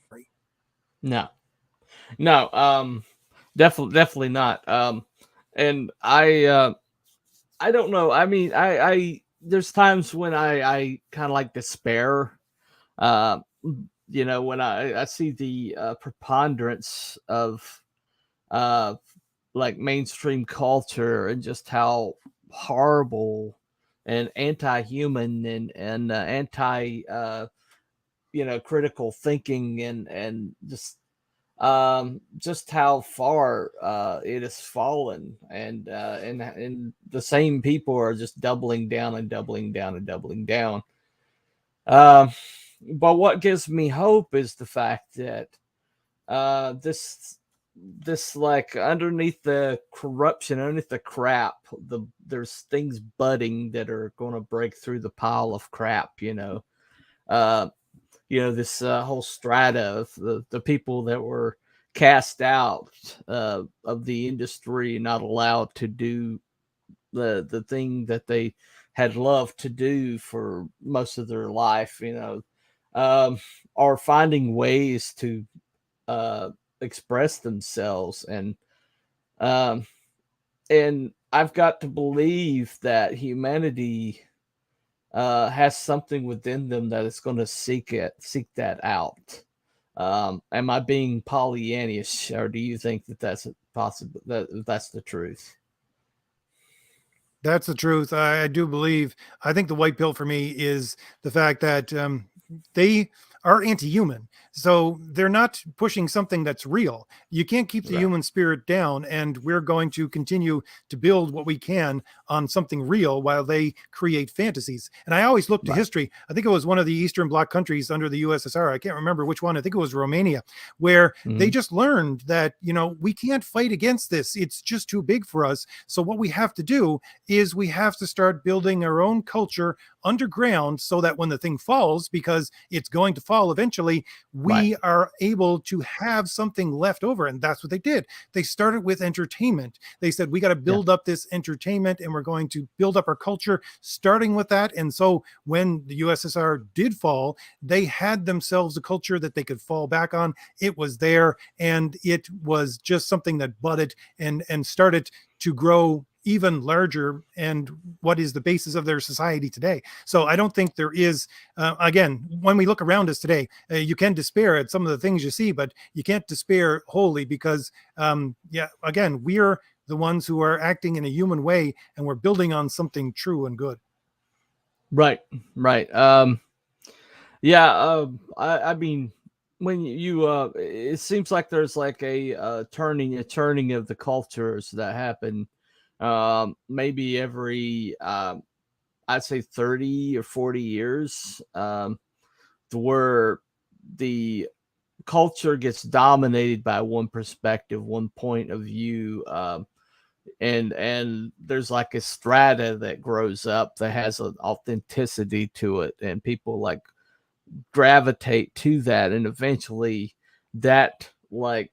No. No. Definitely not. And I don't know. I mean, I there's times when I kind of like despair. Uh, when I see the preponderance of uh like mainstream culture and just how horrible and anti-human and anti critical thinking and just how far it has fallen and the same people are just doubling down and doubling down and doubling down. um but what gives me hope is the fact that this like underneath the corruption, underneath the crap, there's things budding that are going to break through the pile of crap. Uh, this whole strata of the people that were cast out of the industry, not allowed to do the thing that they had loved to do for most of their life. Um, are finding ways to uh, express themselves, um, and I've got to believe that humanity has something within them that is going to seek that out. Am I being Pollyannish, or do you think that that's possible? That's the truth? That's the truth. I do believe. I think the white pill for me is the fact that they are anti-human, so they're not pushing something that's real. You can't keep the Right. human spirit down, and we're going to continue to build what we can on something real while they create fantasies. And I always look to Right. history. I think it was one of the Eastern Bloc countries under the USSR. I can't remember which one. I think it was Romania, where they Hmm. just learned that we can't fight against this. It's just too big for us. So what we have to do is we have to start building our own culture underground so that when the thing falls, because it's going to fall eventually, Right. we are able to have something left over. And that's what they did. They started with entertainment. They said, we got to Yeah. build up this entertainment and we're going to build up our culture starting with that. And so when the USSR did fall, they had themselves a culture that they could fall back on. It was there, and it was just something that budded and started to grow even larger, and what is the basis of their society today. So I don't think there is, again, when we look around us today, you can despair at some of the things you see, but you can't despair wholly because, yeah, again, we're the ones who are acting in a human way and we're building on something true and good. Right. Right. Yeah. I mean, when it seems like there's like a turning of the cultures that happen, maybe every, I'd say 30 or 40 years, to where the culture gets dominated by one perspective, one point of view, and there's like a strata that grows up that has an authenticity to it, and people like gravitate to that, and eventually that like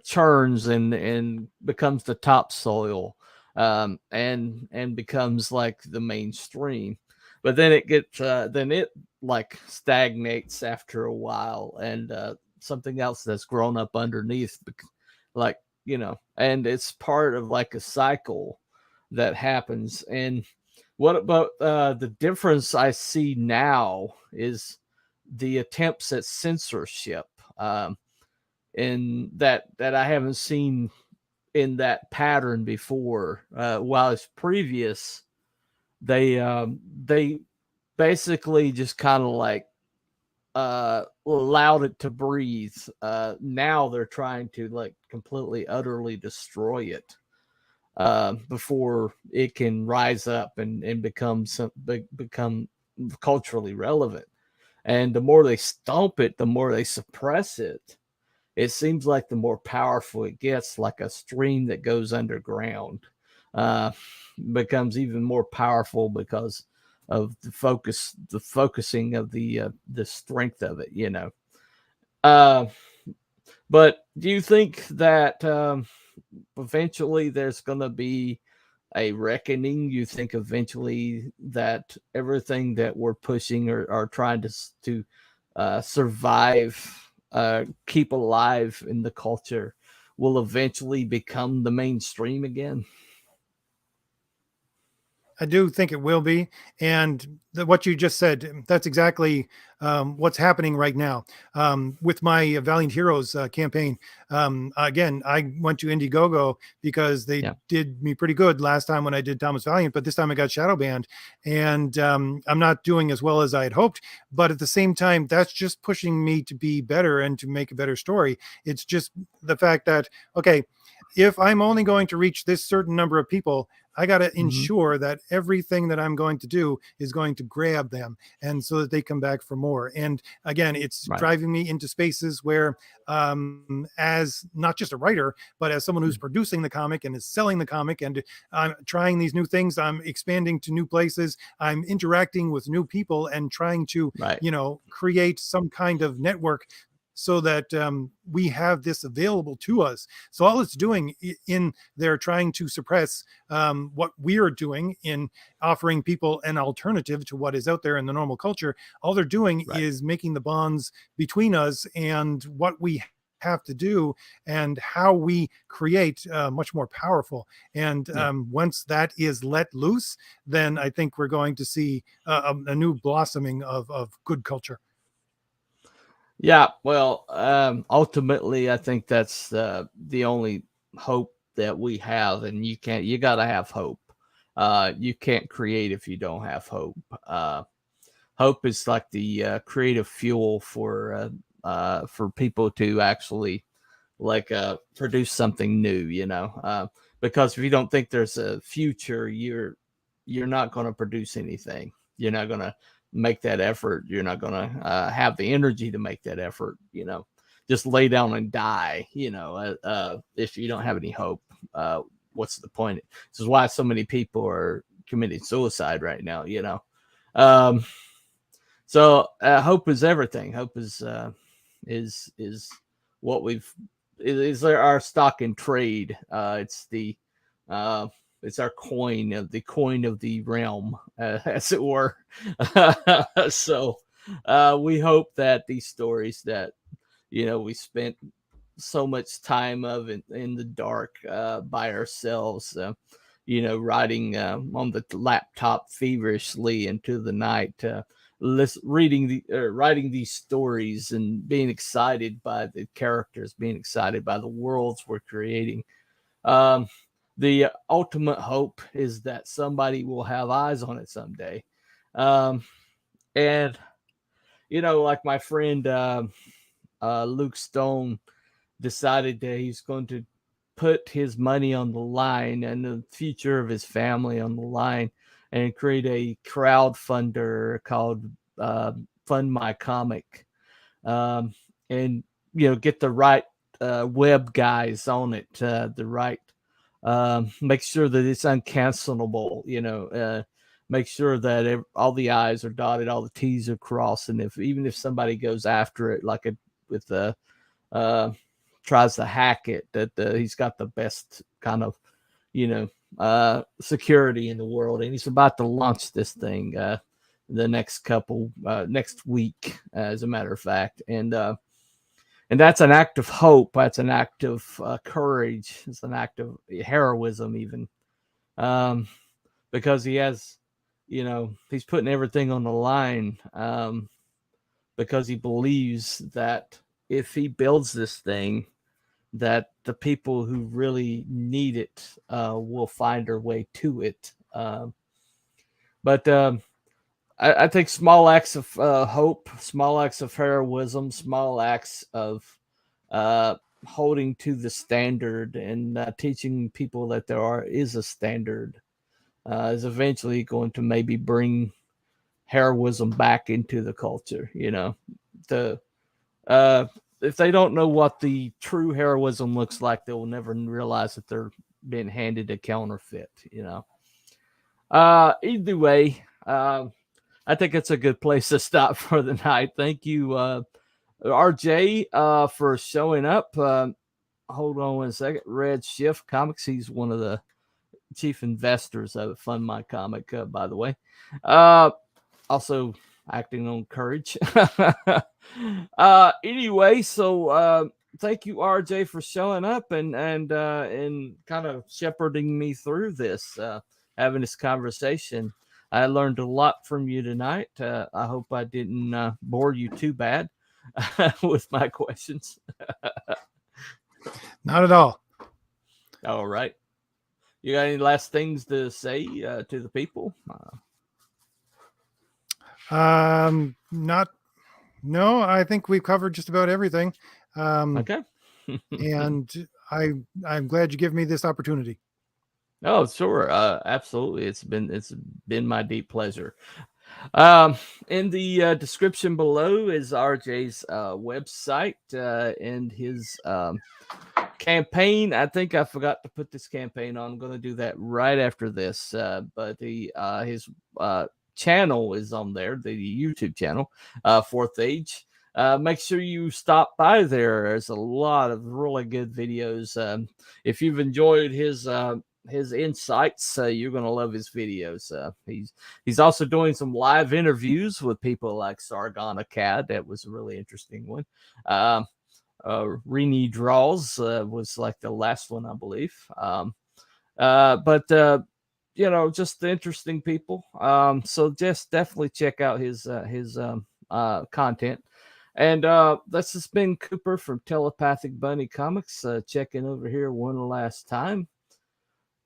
churns and becomes the topsoil, and becomes like the mainstream. But then it gets then it like stagnates after a while, and something else that's grown up underneath, like and it's part of like a cycle that happens. And what about the difference I see now is the attempts at censorship, and that I haven't seen in that pattern before. While it's previous, they basically just kind of like allowed it to breathe. Now they're trying to like completely, utterly destroy it before it can rise up and become culturally relevant. And the more they stomp it, the more they suppress it. It seems like the more powerful it gets, like a stream that goes underground, uh, becomes even more powerful because of the focusing of the strength of it. Uh, but do you think that eventually there's going to be a reckoning? You think eventually that everything that we're pushing or trying to survive, keep alive in the culture, will eventually become the mainstream again? I do think it will be. And what you just said, that's exactly what's happening right now. With my Valiant Heroes campaign, again, I went to Indiegogo because they Yeah. did me pretty good last time when I did Thomas Valiant, but this time I got shadow banned. And I'm not doing as well as I had hoped. But at the same time, that's just pushing me to be better and to make a better story. It's just the fact that, okay, if I'm only going to reach this certain number of people, I got to ensure that everything that I'm going to do is going to grab them, and so that they come back for more. And again, it's Right. driving me into spaces where, as not just a writer, but as someone who's producing the comic and is selling the comic, and I'm trying these new things, I'm expanding to new places, I'm interacting with new people and trying to, Right. create some kind of network so that we have this available to us. So all it's doing in there trying to suppress what we are doing in offering people an alternative to what is out there in the normal culture, all they're doing Right. is making the bonds between us and what we have to do and how we create much more powerful. And Yeah. once that is let loose, then I think we're going to see a new blossoming of good culture. Yeah, well, ultimately, I think that's the only hope that we have, and you got to have hope. You can't create if you don't have hope. Hope is like the creative fuel for people to actually like produce something new. Because if you don't think there's a future, you're not going to produce anything. You're not going to make that effort. You're not going to have the energy to make that effort. Just lay down and die. If you don't have any hope, what's the point? This is why so many people are committing suicide right now. Um, so hope is everything. Hope is what we've is our stock in trade. Uh, it's our coin of the realm, as it were. So we hope that these stories that we spent so much time of in the dark by ourselves, writing on the laptop feverishly into the night, writing these stories and being excited by the characters, being excited by the worlds we're creating. Um, the ultimate hope is that somebody will have eyes on it someday. Um, and like my friend Luke Stone decided that he's going to put his money on the line and the future of his family on the line, and create a crowdfunder called Fund My Comic. and get the right web guys on it, the right make sure that it's uncancelable, make sure that all the I's are dotted, all the T's are crossed, and even if somebody goes after it, like with the tries to hack it, that he's got the best kind of security in the world, and he's about to launch this thing the next week, as a matter of fact, and that's an act of hope. That's an act of courage. It's an act of heroism, even, because he has, he's putting everything on the line, because he believes that if he builds this thing, that the people who really need it will find their way to it. But I think small acts of hope, small acts of heroism, small acts of holding to the standard, and teaching people that there is a standard, is eventually going to maybe bring heroism back into the culture. If they don't know what the true heroism looks like, they will never realize that they're being handed a counterfeit. Either way, I think it's a good place to stop for the night. Thank you, RJ, for showing up. Hold on 1 second. Red Shift Comics. He's one of the chief investors of Fund My Comic, by the way. Also acting on courage. Anyway, so thank you, RJ, for showing up and kind of shepherding me through this, having this conversation. I learned a lot from you tonight. I hope I didn't bore you too bad with my questions. Not at all. All right. You got any last things to say to the people? No, I think we've covered just about everything. Okay. And I'm glad you give me this opportunity. Oh, sure. Absolutely. It's been my deep pleasure. In the description below is RJ's website and his campaign. I think I forgot to put this campaign on. I'm going to do that right after this. But his channel is on there, the YouTube channel, Fourth Age. Make sure you stop by there. There's a lot of really good videos. If you've enjoyed his insights, you're going to love his videos. He's also doing some live interviews with people like Sargon Akkad. That was a really interesting one. Rini Draws was like the last one, I believe. But just the interesting people. So just definitely check out his content. And this has been Cooper from Telepathic Bunny Comics, checking over here one last time.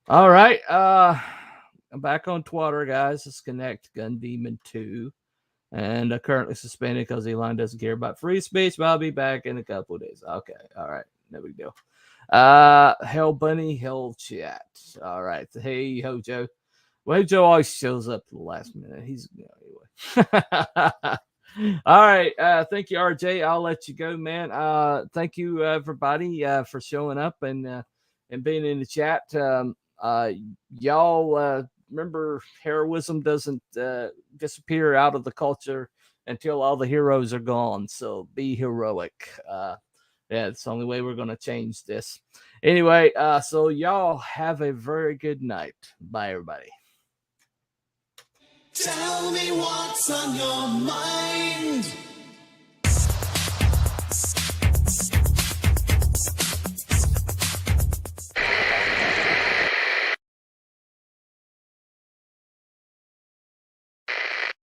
All right. I'm back on Twitter, guys. Let's connect Gun Demon 2. And currently suspended because Elon doesn't care about free speech, but I'll be back in a couple of days. Okay. All right. No big deal. Hell Bunny, Hell Chat. All right. Hey, Hojo. Well, Hojo always shows up at the last minute. He's anyway. All right. Thank you, RJ. I'll let you go, man. Thank you, everybody, for showing up and being in the chat. Y'all remember, heroism doesn't disappear out of the culture until all the heroes are gone. So be heroic. Yeah, it's the only way we're going to change this. Anyway, so y'all have a very good night. Bye, everybody. Tell me what's on your mind.